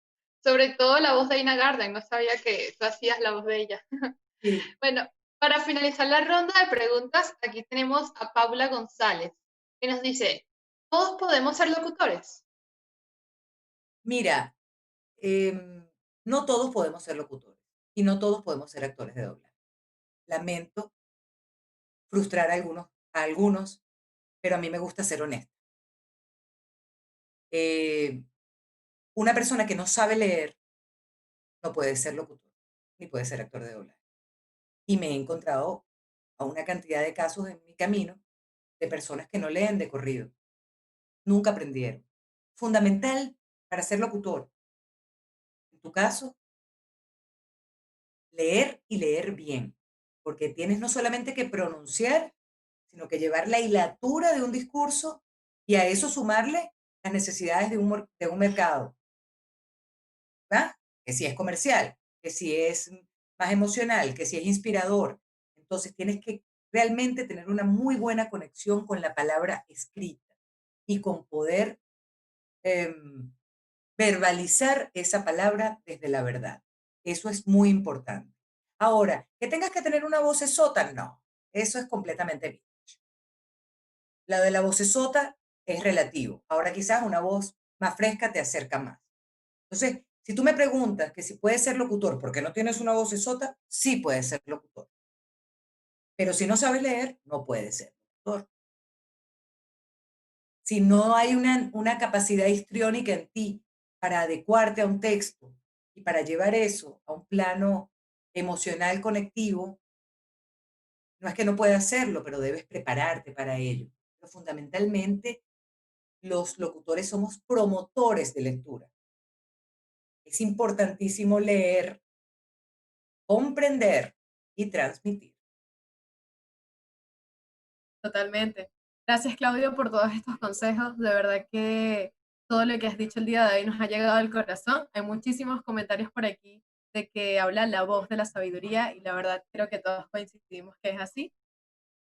Speaker 1: Sobre todo la voz de Ina Garden, no sabía que tú hacías la voz de ella.
Speaker 2: Sí.
Speaker 1: Bueno, para finalizar la ronda de preguntas, aquí tenemos a Paula González, que nos dice, ¿todos podemos ser locutores?
Speaker 2: Mira, no todos podemos ser locutores y no todos podemos ser actores de doblaje. Lamento frustrar a algunos, pero a mí me gusta ser honesta. Una persona que no sabe leer no puede ser locutor, ni puede ser actor de doblaje. Y me he encontrado a una cantidad de casos en mi camino de personas que no leen de corrido, nunca aprendieron. Fundamental para ser locutor, en tu caso, leer y leer bien, porque tienes no solamente que pronunciar, sino que llevar la hilatura de un discurso y a eso sumarle las necesidades de un mercado, ¿verdad? Que si es comercial, que si es más emocional, que si es inspirador. Entonces tienes que realmente tener una muy buena conexión con la palabra escrita y con poder verbalizar esa palabra desde la verdad. Eso es muy importante. Ahora, que tengas que tener una voz sota, no. Eso es completamente vintage. La de la voz sota es relativo. Ahora quizás una voz más fresca te acerca más. Entonces, si tú me preguntas que si puedes ser locutor porque no tienes una voz sota, sí puedes ser locutor. Pero si no sabes leer, no puedes ser locutor. Si no hay una capacidad histriónica en ti para adecuarte a un texto y para llevar eso a un plano emocional conectivo, no es que no puedas hacerlo, pero debes prepararte para ello. Pero fundamentalmente, los locutores somos promotores de lectura. Es importantísimo leer, comprender y transmitir.
Speaker 4: Totalmente. Gracias, Claudio, por todos estos consejos. De verdad que todo lo que has dicho el día de hoy nos ha llegado al corazón. Hay muchísimos comentarios por aquí de que habla la voz de la sabiduría y la verdad creo que todos coincidimos que es así.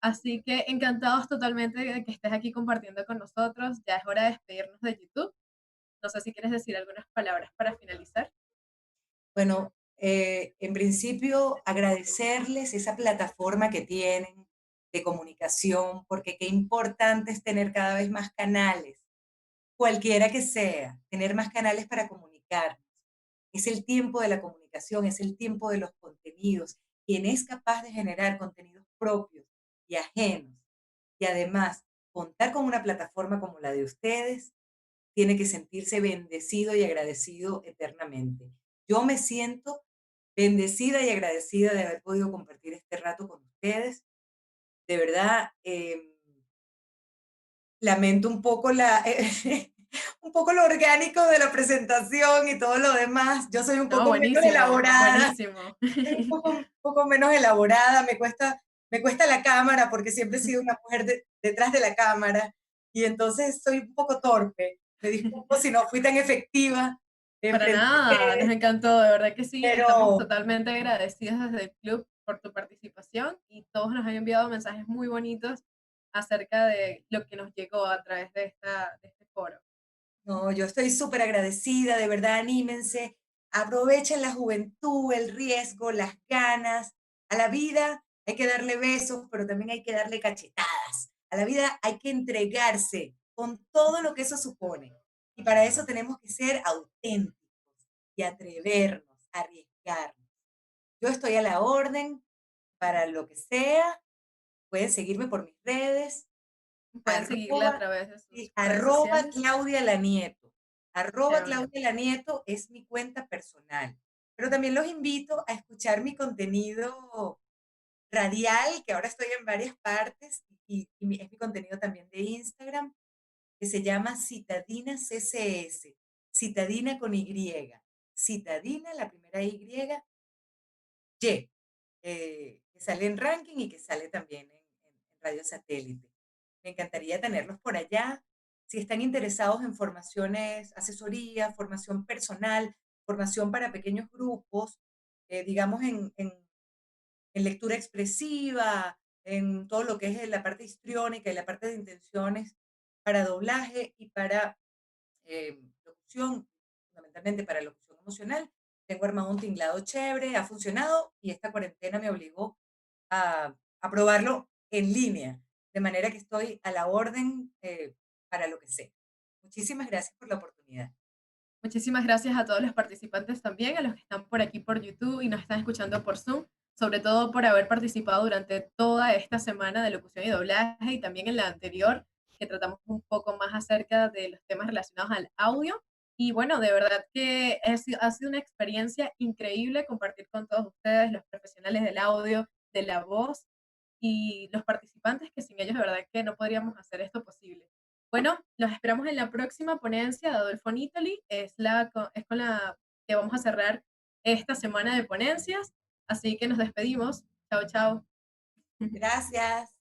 Speaker 4: Así que encantados totalmente de que estés aquí compartiendo con nosotros. Ya es hora de despedirnos de YouTube. No sé si quieres decir algunas palabras para finalizar.
Speaker 2: Bueno, en principio agradecerles esa plataforma que tienen de comunicación, porque qué importante es tener cada vez más canales, cualquiera que sea, tener más canales para comunicarnos. Es el tiempo de la comunicación, es el tiempo de los contenidos. Quien es capaz de generar contenidos propios y ajenos y además contar con una plataforma como la de ustedes, tiene que sentirse bendecido y agradecido eternamente. Yo me siento bendecida y agradecida de haber podido compartir este rato con ustedes. De verdad, lamento un poco un poco lo orgánico de la presentación y todo lo demás. Yo soy un
Speaker 4: No,
Speaker 2: poco menos
Speaker 4: buenísimo,
Speaker 2: elaborada,
Speaker 4: buenísimo.
Speaker 2: soy un poco menos elaborada, me cuesta me cuesta la cámara porque siempre he sido una mujer detrás de la cámara y entonces soy un poco torpe. Me disculpo si no fui tan efectiva.
Speaker 4: Para nada, nos encantó, de verdad que sí. Estamos totalmente agradecidas desde el club por tu participación y todos nos han enviado mensajes muy bonitos acerca de lo que nos llegó a través de este foro.
Speaker 2: No, yo estoy súper agradecida, de verdad, anímense, aprovechen la juventud, el riesgo, las ganas. A la vida hay que darle besos, pero también hay que darle cachetadas. A la vida hay que entregarse con todo lo que eso supone. Y para eso tenemos que ser auténticos y atrevernos, arriesgarnos. Yo estoy a la orden para lo que sea. Pueden seguirme por mis redes.
Speaker 4: Pueden seguirla a través de sus redes
Speaker 2: Arroba
Speaker 4: sociales.
Speaker 2: Claudia Lanieto. Arroba
Speaker 4: Chévere.
Speaker 2: Claudia Lanieto es mi cuenta personal. Pero también los invito a escuchar mi contenido radial, que ahora estoy en varias partes, y es mi contenido también de Instagram, que se llama Citadina CCS. Citadina con Y. Citadina, la primera Y, que sale en ranking y que sale también en Radio Satélite. Me encantaría tenerlos por allá. Si están interesados en formaciones, asesoría, formación personal, formación para pequeños grupos, digamos en lectura expresiva, en todo lo que es la parte histriónica y la parte de intenciones para doblaje y para locución, fundamentalmente para locución emocional. Tengo armado un tinglado chévere, ha funcionado y esta cuarentena me obligó a probarlo en línea, de manera que estoy a la orden para lo que sea. Muchísimas gracias por la oportunidad.
Speaker 4: Muchísimas gracias a todos los participantes también, a los que están por aquí por YouTube y nos están escuchando por Zoom, sobre todo por haber participado durante toda esta semana de locución y doblaje y también en la anterior, que tratamos un poco más acerca de los temas relacionados al audio. Y bueno, de verdad que ha sido una experiencia increíble compartir con todos ustedes, los profesionales del audio, de la voz y los participantes, que sin ellos de verdad que no podríamos hacer esto posible. Bueno, los esperamos en la próxima ponencia de Adolfo Nitoli. Es con la que vamos a cerrar esta semana de ponencias. Así que nos despedimos. Chao, chao.
Speaker 2: Gracias.